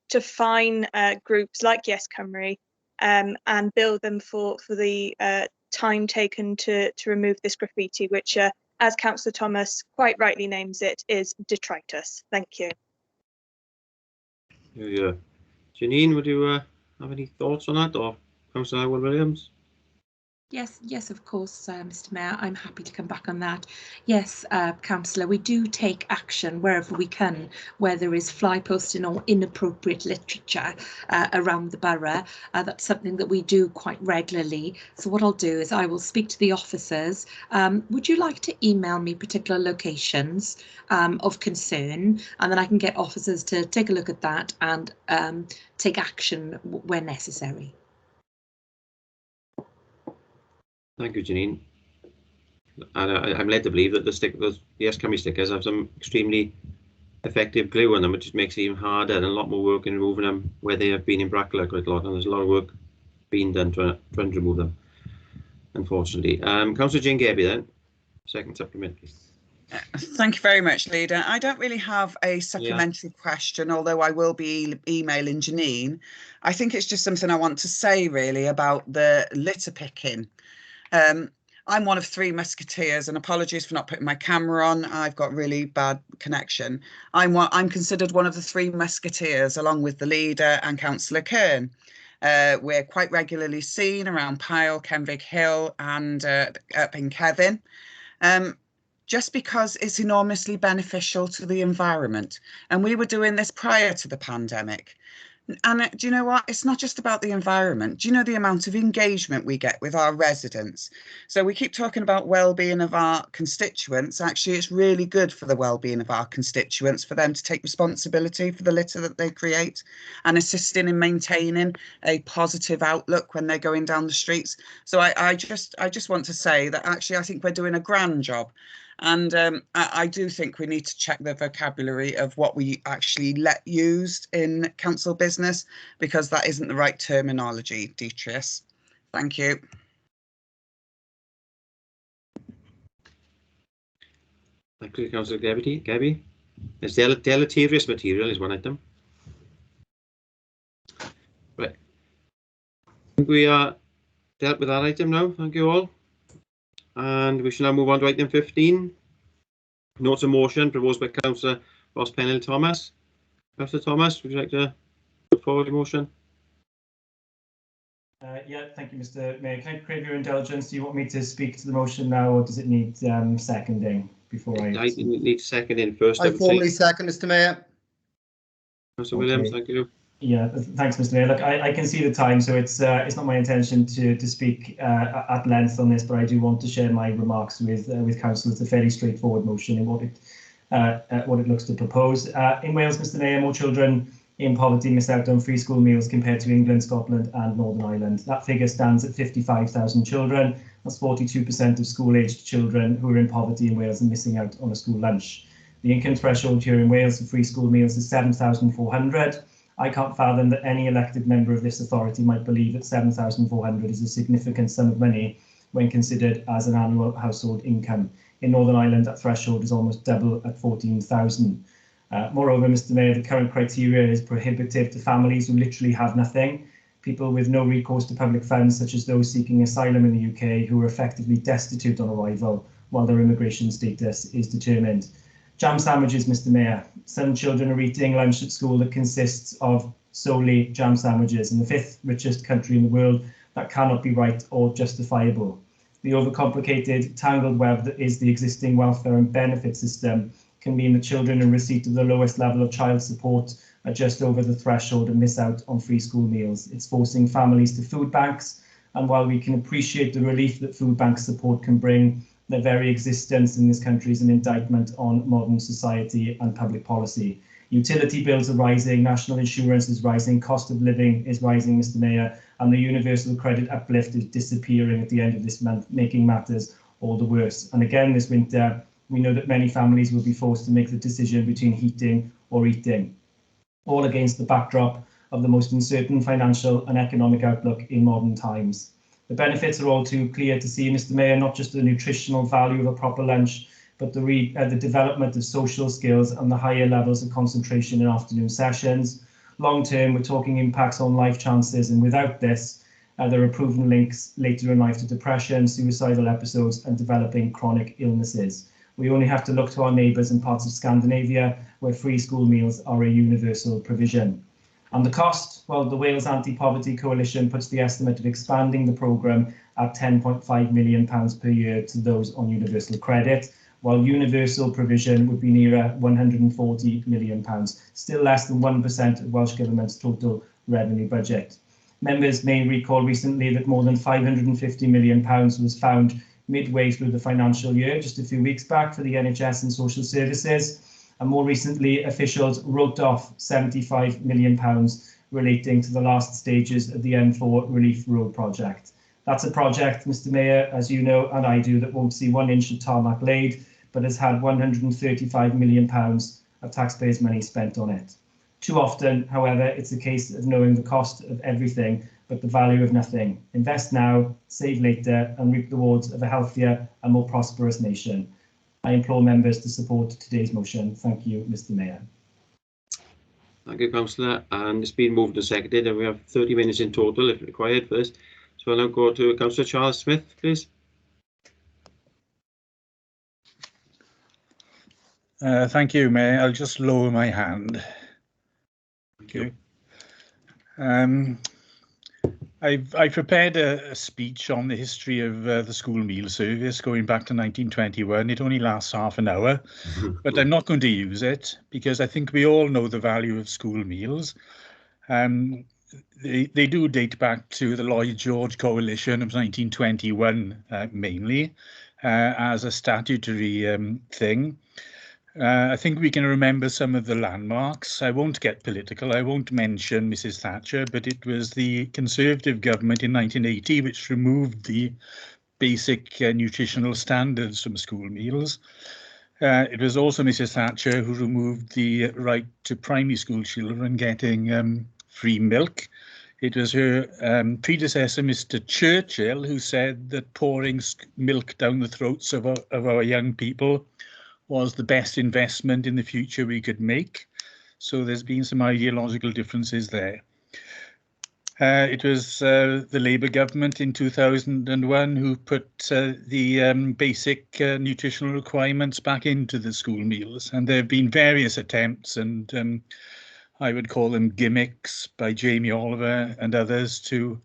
to fine groups like Yes Cymru and bill them for the time taken to remove this graffiti, which as Councillor Thomas quite rightly names it, is detritus. Thank you. Yeah. Janine, would you have any thoughts on that, or Councillor Williams? Yes, of course, Mr. Mayor, I'm happy to come back on that. Yes, Councillor, we do take action wherever we can, where there is fly posting or inappropriate literature around the borough. That's something that we do quite regularly. So what I'll do is I will speak to the officers. Would you like to email me particular locations of concern, and then I can get officers to take a look at that and take action where necessary? Thank you, Janine. And I'm led to believe that the Yes Cymru stickers have some extremely effective glue on them, which makes it even harder and a lot more work in removing them where they have been in Brackler quite a lot, and there's a lot of work being done trying to remove them, unfortunately. Councillor Jane Gaby then, second supplementary. Thank you very much, Leader. I don't really have a supplementary question, although I will be emailing Janine. I think it's just something I want to say really about the litter picking. I'm one of 3 musketeers, and apologies for not putting my camera on. I've got really bad connection. I'm considered one of the 3 musketeers, along with the leader and Councillor Kern. We're quite regularly seen around Pyle, Kenvig Hill, and up in Kevin, just because it's enormously beneficial to the environment. And we were doing this prior to the pandemic. And do you know what? It's not just about the environment. Do you know the amount of engagement we get with our residents? So we keep talking about well-being of our constituents. Actually, it's really good for the well-being of our constituents for them to take responsibility for the litter that they create and assisting in maintaining a positive outlook when they're going down the streets. So I just want to say that actually I think we're doing a grand job. And I do think we need to check the vocabulary of what we actually let used in council business, because that isn't the right terminology, Detrius. Thank you. Thank you, Councillor Gabby. There's deleterious material is one item. Right. I think we are dealt with that item now. Thank you all. And we shall now move on to item 15. Notes of motion proposed by Councillor Ross Pennell Thomas. Councillor Thomas, would you like to put forward a motion? Yeah, thank you, Mr. Mayor. Can I crave your indulgence? Do you want me to speak to the motion now, or does it need seconding before I? I need seconding first. I formally second, Mr. Mayor. Councillor Williams, thank you. Yeah, thanks, Mr. Mayor. Look, I can see the time, so it's not my intention to speak at length on this, but I do want to share my remarks with council. It's a fairly straightforward motion in what it looks to propose. In Wales, Mr. Mayor, more children in poverty miss out on free school meals compared to England, Scotland and Northern Ireland. That figure stands at 55,000 children. That's 42% of school-aged children who are in poverty in Wales and missing out on a school lunch. The income threshold here in Wales for free school meals is 7,400. I can't fathom that any elected member of this authority might believe that 7,400 is a significant sum of money when considered as an annual household income. In Northern Ireland, that threshold is almost double at 14,000. Moreover, Mr. Mayor, the current criteria is prohibitive to families who literally have nothing, people with no recourse to public funds, such as those seeking asylum in the UK, who are effectively destitute on arrival while their immigration status is determined. Jam sandwiches, Mr. Mayor. Some children are eating lunch at school that consists of solely jam sandwiches. In the 5th richest country in the world, that cannot be right or justifiable. The overcomplicated, tangled web that is the existing welfare and benefit system can mean that children in receipt of the lowest level of child support are just over the threshold and miss out on free school meals. It's forcing families to food banks, and while we can appreciate the relief that food bank support can bring, their very existence in this country is an indictment on modern society and public policy. Utility bills are rising, national insurance is rising, cost of living is rising, Mr. Mayor, and the universal credit uplift is disappearing at the end of this month, making matters all the worse. And again, this winter, we know that many families will be forced to make the decision between heating or eating, all against the backdrop of the most uncertain financial and economic outlook in modern times. The benefits are all too clear to see, Mr. Mayor, not just the nutritional value of a proper lunch, but the development of social skills and the higher levels of concentration in afternoon sessions. Long term, we're talking impacts on life chances, and without this, there are proven links later in life to depression, suicidal episodes and developing chronic illnesses. We only have to look to our neighbours in parts of Scandinavia where free school meals are a universal provision. And the cost? Well, the Wales Anti-Poverty Coalition puts the estimate of expanding the programme at £10.5 million per year to those on universal credit, while universal provision would be nearer £140 million, still less than 1% of Welsh Government's total revenue budget. Members may recall recently that more than £550 million was found midway through the financial year, just a few weeks back, for the NHS and social services. And more recently, officials wrote off £75 million relating to the last stages of the M4 Relief Road project. That's a project, Mr. Mayor, as you know and I do, that won't see 1 inch of tarmac laid, but has had £135 million of taxpayers' money spent on it. Too often, however, it's a case of knowing the cost of everything but the value of nothing. Invest now, save later, and reap the rewards of a healthier and more prosperous nation. I implore members to support today's motion. Thank you, Mr. Mayor. Thank you, Councillor. And it's been moved and seconded, and we have 30 minutes in total if required for this. So I'll now go to Councillor Charles Smith, please. Thank you, Mayor. I'll just lower my hand. Thank you. I've prepared a speech on the history of the school meal service going back to 1921. It only lasts half an hour, but I'm not going to use it because I think we all know the value of school meals. They do date back to the Lloyd George Coalition of 1921, mainly, as a statutory thing. I think we can remember some of the landmarks. I won't get political. I won't mention Mrs. Thatcher, but it was the Conservative government in 1980 which removed the basic nutritional standards from school meals. It was also Mrs. Thatcher who removed the right to primary school children getting free milk. It was her predecessor, Mr. Churchill, who said that pouring milk down the throats of our young people was the best investment in the future we could make. So there's been some ideological differences there. It was the Labour government in 2001 who put the basic nutritional requirements back into the school meals. And there have been various attempts, and I would call them gimmicks, by Jamie Oliver and others to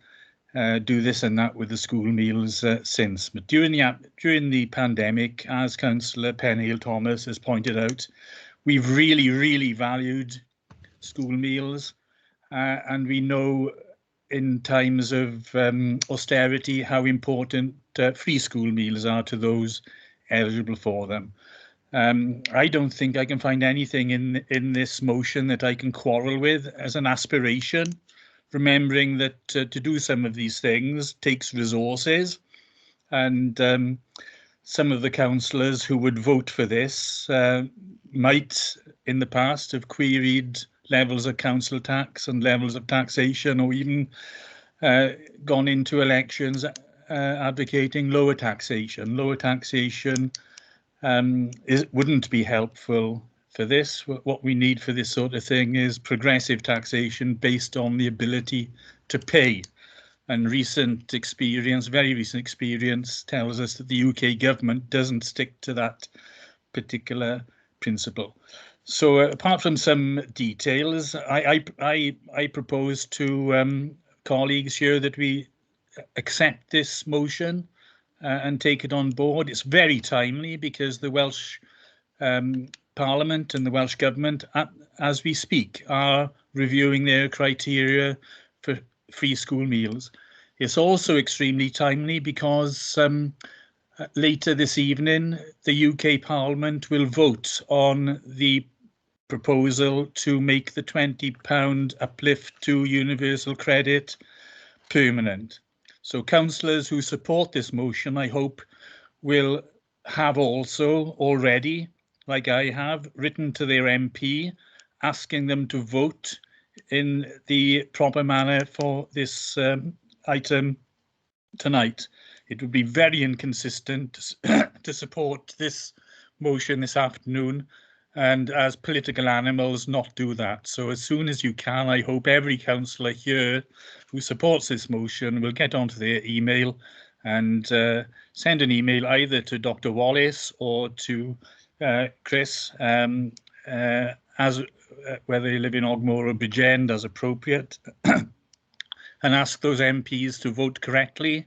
do this and that with the school meals since. But during the pandemic, as Councillor Penhale-Thomas has pointed out, we've really valued school meals, and we know in times of austerity how important free school meals are to those eligible for them. I don't think I can find anything in this motion that I can quarrel with as an aspiration, remembering that to do some of these things takes resources, and some of the councillors who would vote for this might in the past have queried levels of council tax and levels of taxation, or even gone into elections advocating lower taxation. Lower taxation wouldn't be helpful for this. What we need for this sort of thing is progressive taxation based on the ability to pay. And recent experience, very recent experience, tells us that the UK government doesn't stick to that particular principle. So apart from some details, I propose to colleagues here that we accept this motion and take it on board. It's very timely because the Welsh Parliament and the Welsh Government, as we speak, are reviewing their criteria for free school meals. It's also extremely timely because later this evening, the UK Parliament will vote on the proposal to make the £20 uplift to universal credit permanent. So councillors who support this motion, I hope, will have also already, like I have, written to their MP asking them to vote in the proper manner for this item tonight. It would be very inconsistent to support this motion this afternoon and as political animals not do that. So as soon as you can, I hope every councillor here who supports this motion will get onto their email and send an email either to Dr. Wallace or to Chris, as whether you live in Ogmore or Bridgend as appropriate, and ask those MPs to vote correctly,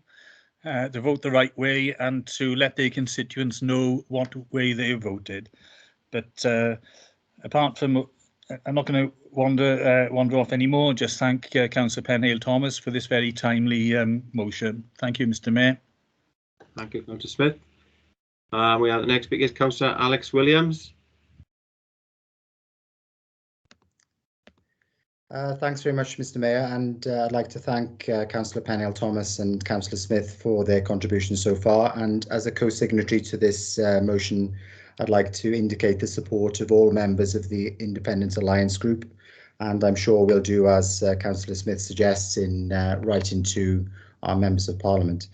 to vote the right way, and to let their constituents know what way they voted. But apart from, I'm not going to wander off anymore. Just thank Councillor Penhale-Thomas for this very timely motion. Thank you, Mr. Mayor. Thank you, Councillor Smith. We have the next speaker is Councillor Alex Williams. Thanks very much, Mr. Mayor, and I'd like to thank Councillor Penhale-Thomas and Councillor Smith for their contributions so far. And as a co-signatory to this motion, I'd like to indicate the support of all members of the Independent Alliance Group, and I'm sure we'll do as Councillor Smith suggests in writing to our members of Parliament.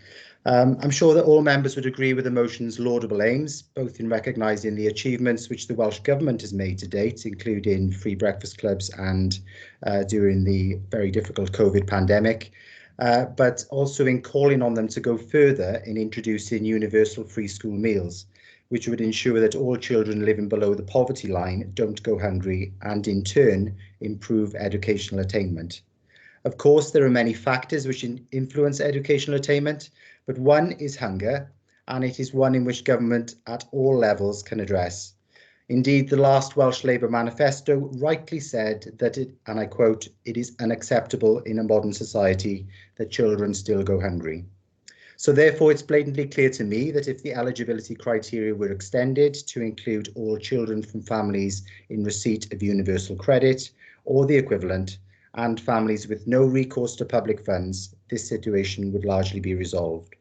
I'm sure that all members would agree with the motion's laudable aims, both in recognising the achievements which the Welsh Government has made to date, including free breakfast clubs and during the very difficult COVID pandemic, but also in calling on them to go further in introducing universal free school meals, which would ensure that all children living below the poverty line don't go hungry and in turn improve educational attainment. Of course, there are many factors which influence educational attainment, but one is hunger, and it is one in which government at all levels can address. Indeed, the last Welsh Labour manifesto rightly said that it, and I quote, "It is unacceptable in a modern society that children still go hungry." So therefore, it's blatantly clear to me that if the eligibility criteria were extended to include all children from families in receipt of universal credit or the equivalent, and families with no recourse to public funds, this situation would largely be resolved.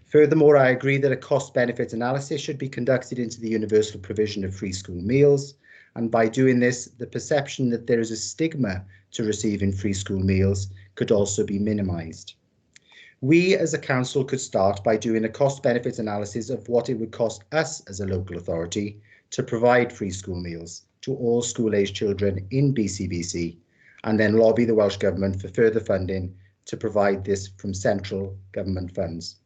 Furthermore, I agree that a cost-benefit analysis should be conducted into the universal provision of free school meals, and by doing this, the perception that there is a stigma to receiving free school meals could also be minimised. We as a council could start by doing a cost-benefit analysis of what it would cost us as a local authority to provide free school meals to all school-aged children in BCBC, and then lobby the Welsh Government for further funding to provide this from central government funds.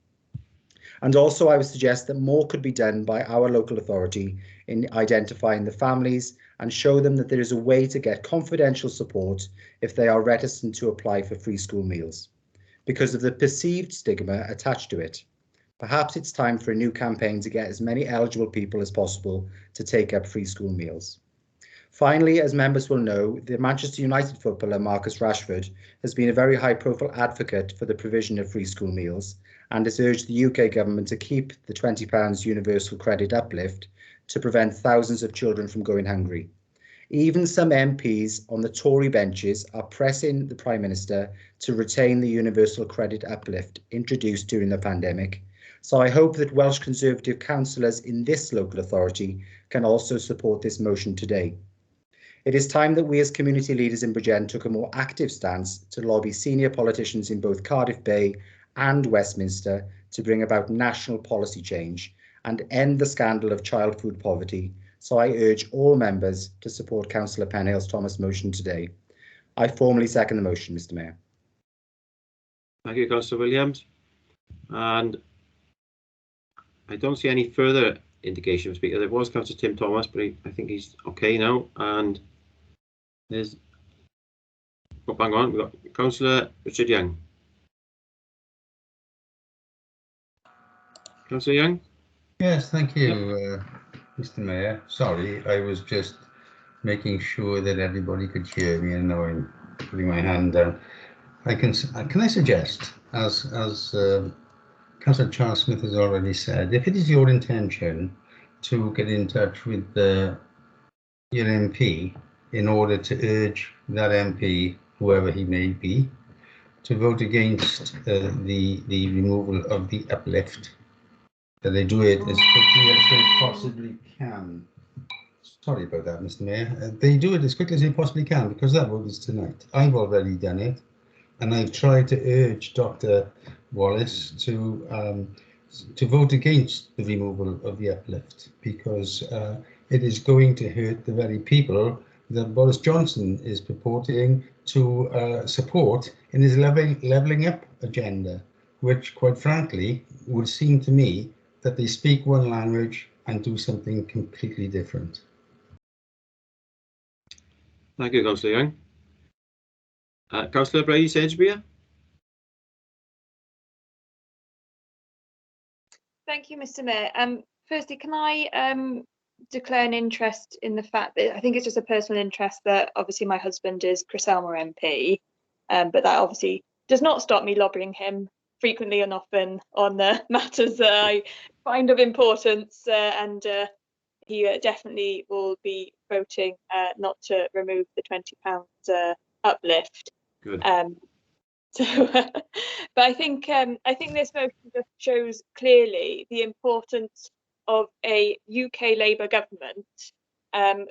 And also I would suggest that more could be done by our local authority in identifying the families and show them that there is a way to get confidential support if they are reticent to apply for free school meals, because of the perceived stigma attached to it. Perhaps it's time for a new campaign to get as many eligible people as possible to take up free school meals. Finally, as members will know, the Manchester United footballer Marcus Rashford has been a very high-profile advocate for the provision of free school meals and has urged the UK government to keep the £20 universal credit uplift to prevent thousands of children from going hungry. Even some MPs on the Tory benches are pressing the Prime Minister to retain the universal credit uplift introduced during the pandemic. So I hope that Welsh Conservative councillors in this local authority can also support this motion today. It is time that we as community leaders in Bridgend took a more active stance to lobby senior politicians in both Cardiff Bay and Westminster to bring about national policy change and end the scandal of child food poverty. So I urge all members to support Councillor Penhales-Thomas' motion today. I formally second the motion, Mr. Mayor. Thank you, Councillor Williams. And I don't see any further indication of speaker. There was Councillor Tim Thomas, but I think he's okay now. And there's, oh, hang on, we've got Councillor Richard Young. Councillor Young? Yes, thank you, Mr. Mayor. Sorry, I was just making sure that everybody could hear me, and now I'm putting my hand down. Can I suggest, as Councillor Charles Smith has already said, if it is your intention to get in touch with your MP in order to urge that MP, whoever he may be, to vote against the removal of the uplift, that they do it as quickly as they possibly can. Sorry about that, Mr. Mayor. They do it as quickly as they possibly can, because that vote is tonight. I've already done it, and I've tried to urge Dr. Wallace to vote against the removal of the uplift, because it is going to hurt the very people that Boris Johnson is purporting to support in his levelling up agenda, which, quite frankly, would seem to me that they speak one language and do something completely different. Thank you, Councillor Young. Councillor Brady Sedgbeer. Thank you, Mr. Mayor. Firstly, can I declare an interest in the fact that I think it's just a personal interest that obviously my husband is Chris Elmer MP, but that obviously does not stop me lobbying him frequently and often on matters that I find of importance, and he definitely will be voting not to remove the £20 uplift. Good. But I think this motion just shows clearly the importance of a UK Labour government,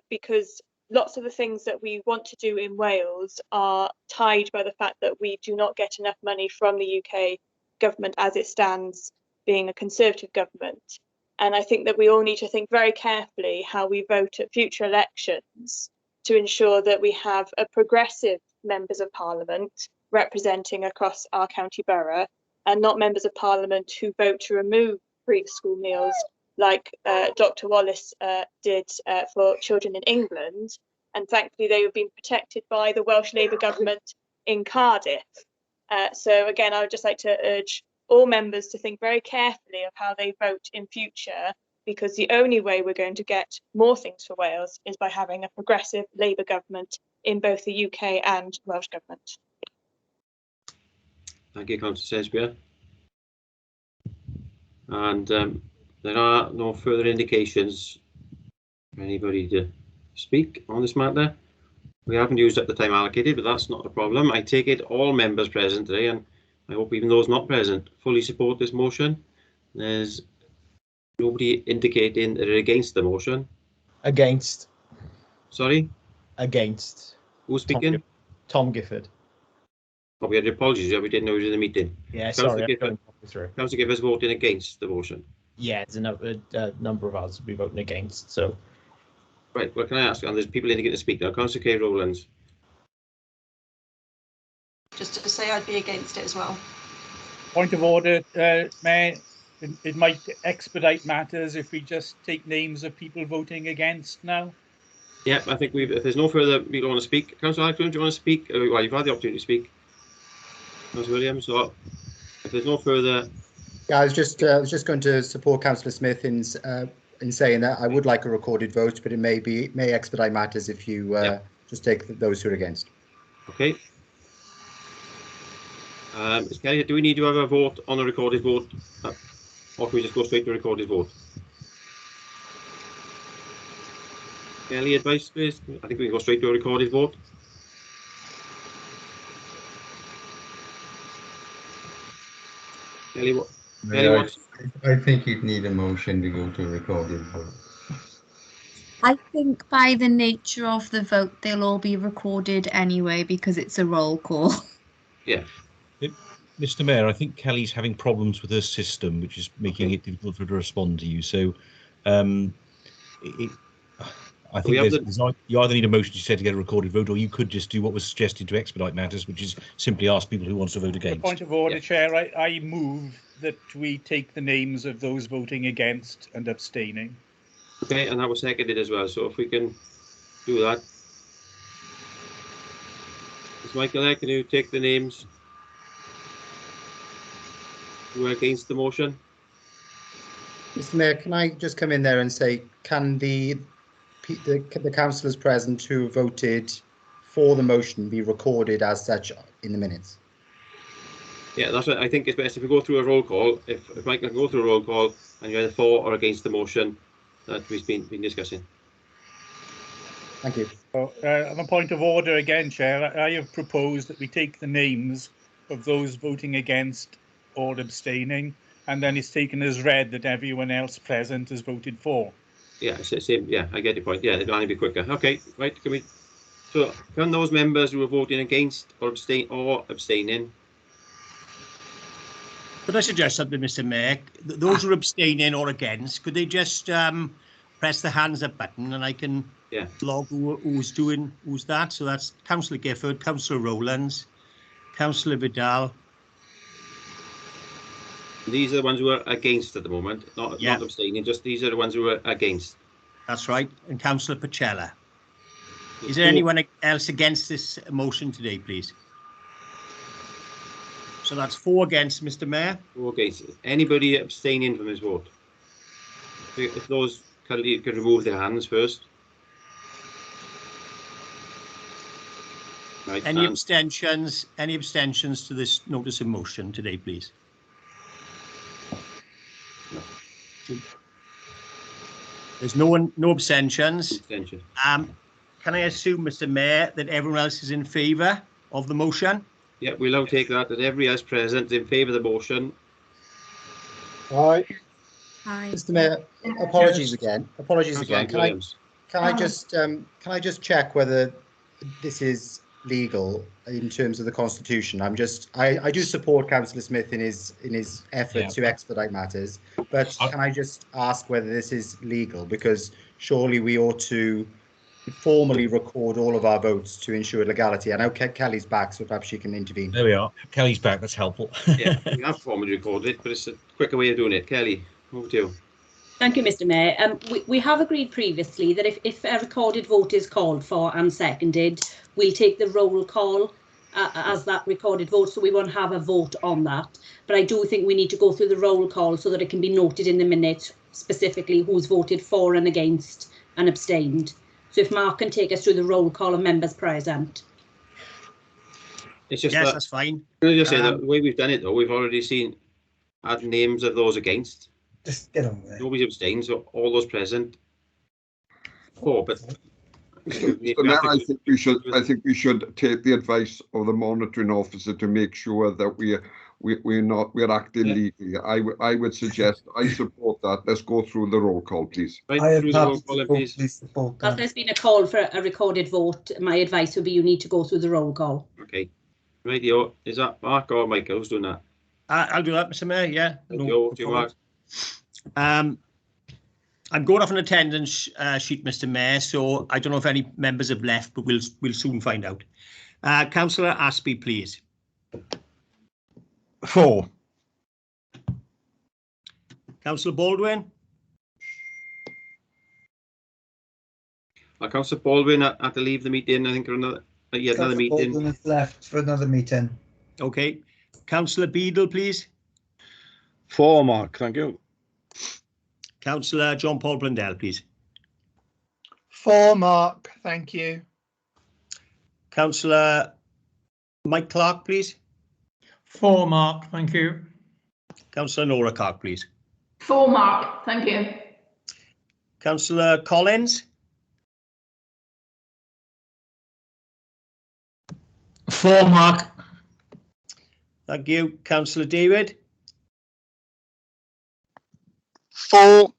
because lots of the things that we want to do in Wales are tied by the fact that we do not get enough money from the UK government as it stands, being a Conservative government. And I think that we all need to think very carefully how we vote at future elections to ensure that we have a progressive members of Parliament representing across our county borough, and not members of Parliament who vote to remove free school meals like Dr. Wallace did for children in England. And thankfully they have been protected by the Welsh Labour government in Cardiff. So again, I would just like to urge all members to think very carefully of how they vote in future, because the only way we're going to get more things for Wales is by having a progressive Labour government in both the UK and Welsh government. Thank you, Councillor Sedgbeer. And there are no further indications for anybody to speak on this matter. We haven't used up the time allocated, but that's not a problem. I take it all members present today, and I hope even those not present, fully support this motion. There's nobody indicating that they're against the motion. Against. Sorry? Against. Who's speaking? Tom Gifford. Oh, we had apologies. Yeah, we didn't know he was in the meeting. Yeah, Councillor sorry. Gifford, Councillor Gifford's voting against the motion. Yeah, there's a number of us will be voting against. So. Right. Well, can I ask? And there's people indicating to speak now. Councillor Kay Rowlands. Just to say I'd be against it as well. Point of order, Mayor. It might expedite matters if we just take names of people voting against now. Yeah, I think if there's no further people want to speak. Councillor Alcroom, do you want to speak? Well, you've had the opportunity to speak. Councillor Williams, so if there's no further... Yeah, I was just going to support Councillor Smith in saying that I would like a recorded vote, but it may expedite matters if you just take those who are against. Okay. Kelly, do we need to have a vote on a recorded vote? Or can we just go straight to a recorded vote? Kelly, advice, please? I think we can go straight to a recorded vote. Kelly, what? Kelly, I think you'd need a motion to go to a recorded vote. I think by the nature of the vote, they'll all be recorded anyway because it's a roll call. Yeah. Mr. Mayor, I think Kelly's having problems with her system, which is making it difficult for her to respond to you. So I think you either need a motion, you said, to get a recorded vote, or you could just do what was suggested to expedite matters, which is simply ask people who want to vote against. Point of order, Chair. I move that we take the names of those voting against and abstaining. Okay, and that was seconded as well. So if we can do that. Ms. Michael, can you take the names who are against the motion? Mr. Mayor, can I just come in there and say, can the councillors present who voted for the motion be recorded as such in the minutes? Yeah, that's what I think it's best if we go through a roll call. If Michael can go through a roll call and you're either for or against the motion that we've been discussing. Thank you. On a point of order again, Chair, I have proposed that we take the names of those voting against or abstaining, and then it's taken as read that everyone else present has voted for. Yeah, same. Yeah, I get your point. Yeah, it'll only be quicker. Okay, right. So can those members who are voting against or abstaining? Could I suggest something, Mr. Mayor? Those who are abstaining or against, could they just press the hands up button and I can log who's that? So that's Councillor Gifford, Councillor Rowlands, Councillor Vidal. These are the ones who are against at the moment, not abstaining. Just these are the ones who are against. That's right, and Councillor Pacella. Is there anyone else against this motion today, please? So that's 4 against, Mr. Mayor. 4 against. Anybody abstaining from his vote? If those can remove their hands first. Right, any abstentions? Any abstentions to this notice of motion today, please? No. There's no abstentions. Abstention. Can I assume, Mr. Mayor, that everyone else is in favour of the motion? Yeah, we'll now take that everybody else present in favour of the motion. Aye. Aye. Mr. Mayor, apologies again. Apologies again. Can I just check whether this is legal in terms of the Constitution? I do support Councillor Smith in his effort to expedite matters, but can I just ask whether this is legal? Because surely we ought to formally record all of our votes to ensure legality. I know Kelly's back, so perhaps she can intervene. There we are. Kelly's back. That's helpful. Yeah, we have formally recorded it, but it's a quicker way of doing it. Kelly, over to you. Thank you, Mr. Mayor. We have agreed previously that if a recorded vote is called for and seconded, we'll take the roll call as that recorded vote, so we won't have a vote on that. But I do think we need to go through the roll call so that it can be noted in the minute specifically who's voted for and against and abstained. So if Mark can take us through the roll call of members present. It's just yes, that's fine. Can I just say that the way we've done it, though, we've already had names of those against. Just get on there. Nobody's abstained, so all those present. 4, but I think we should take the advice of the monitoring officer to make sure that we're acting legally. I would suggest, I support that. Let's go through the roll call, please. Right, through the roll call, please. As there's been a call for a recorded vote, my advice would be you need to go through the roll call. Okay. Radio, is that Mark or Michael who's doing that? I'll do that, Mr. Mayor. Yeah. No Mark. I'm going off an attendance sheet, Mr. Mayor, so I don't know if any members have left, but we'll soon find out. Councillor Aspey, please. 4. Councillor Baldwin. Councillor Baldwin had to leave the meeting, I think, for another meeting. Baldwin has left for another meeting. Okay. Councillor Beadle, please. 4, Mark. Thank you. Councillor John Paul Blundell, please. 4, Mark. Thank you. Councillor Mike Clark, please. 4, Mark. Thank you. Councillor Nora Clark, please. 4, Mark. Thank you. Councillor Collins. 4, Mark. Thank you. Councillor David. 4.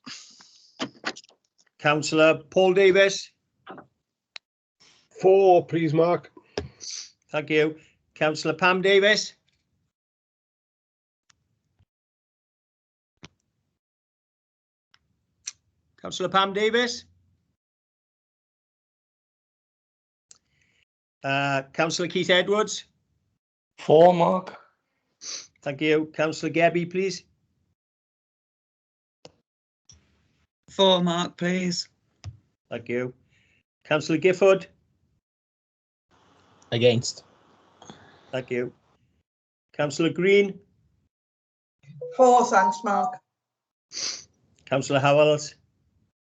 Councillor Paul Davis. 4, please, Mark. Thank you. Councillor Pam Davis. Councillor Pam Davis. Councillor Keith Edwards. 4, Mark. Thank you. Councillor Gebby, please. 4, Mark, please. Thank you. Councillor Gifford. Against. Thank you. Councillor Green. 4, thanks, Mark. Councillor Howells.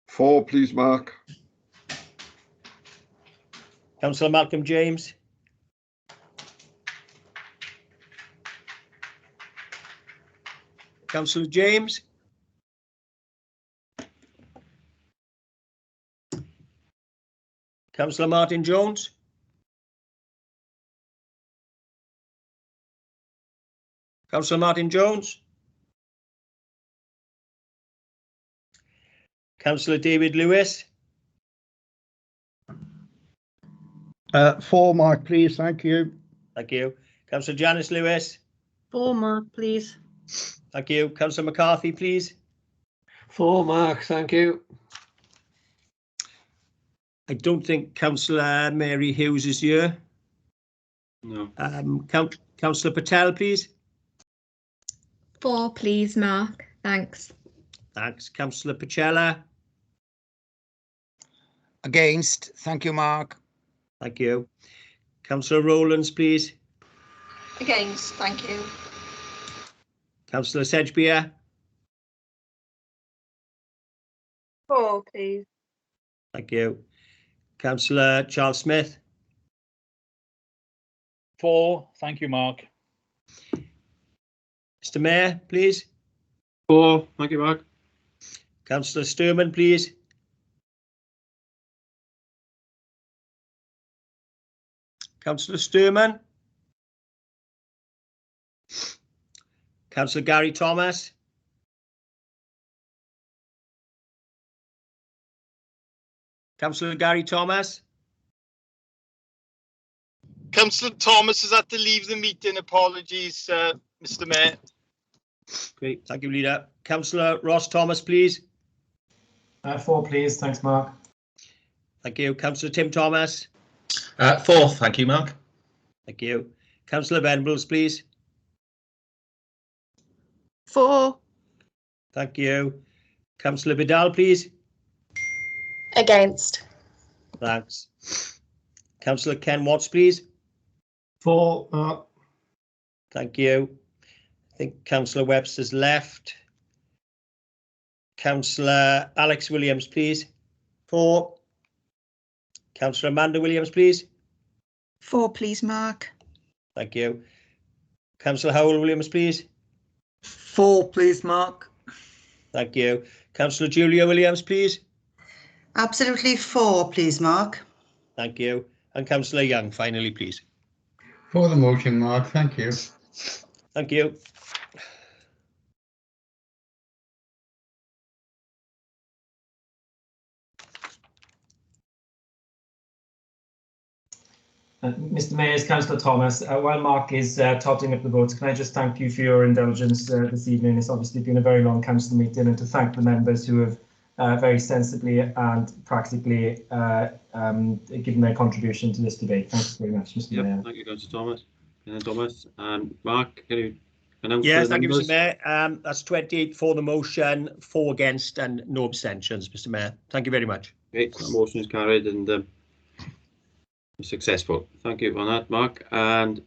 4, please, Mark. Councillor Malcolm James. Councillor James. Councillor Martin Jones. Councillor Martin Jones. Councillor David Lewis. 4, Mark, please. Thank you. Thank you. Councillor Janice Lewis. 4, Mark, please. Thank you. Councillor McCarthy, please. 4, Mark. Thank you. I don't think Councillor Mary Hughes is here. No. Councillor Patel, please. 4, please, Mark. Thanks. Thanks. Councillor Pacella. Against. Thank you, Mark. Thank you. Councillor Rowlands, please. Against. Thank you. Councillor Sedgbeer. 4, please. Thank you. Councillor Charles Smith. 4. Thank you, Mark. Mr. Mayor, please. 4. Thank you, Mark. Councillor Sturman, please. Councillor Sturman. Councillor Gary Thomas. Councillor Gary Thomas. Councillor Thomas has had to leave the meeting. Apologies, Mr. Mayor. Great, thank you, Leader. Councillor Ross Thomas, please. 4, please. Thanks, Mark. Thank you. Councillor Tim Thomas. 4, thank you, Mark. Thank you. Councillor Venables, please. 4. Thank you. Councillor Vidal, please. Against. Thanks. Councillor Ken Watts, please. 4, Mark. Thank you. I think Councillor Webster's left. Councillor Alex Williams, please. 4. Councillor Amanda Williams, please. 4, please, Mark. Thank you. Councillor Howell Williams, please. 4, please, Mark. Thank you. Councillor Julia Williams, please. Absolutely 4, please, Mark. Thank you. And Councillor Young, finally, please. For the motion, Mark. Thank you. Thank you. Mr. Mayor, it's Councillor Thomas. While Mark is totting up the votes, can I just thank you for your indulgence this evening? It's obviously been a very long council meeting, and to thank the members who have very sensibly and practically given their contribution to this debate. Thanks very much, Mr. Mayor. Thank you, Councillor Thomas. And Thomas and Mark, can you announce Yes, the thank you, numbers? Mr. Mayor. That's 28 for the motion, 4 against, and no abstentions, Mr. Mayor. Thank you very much. Okay, that motion is carried and successful. Thank you for that, Mark. And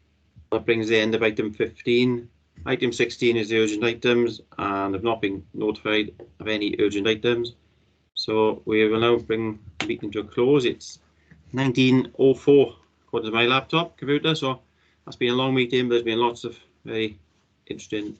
that brings the end of item 15. Item 16 is the urgent items, and I've not been notified of any urgent items. So we will now bring the meeting to a close. It's 19:04 according to my laptop computer. So that's been a long meeting. There's been lots of very interesting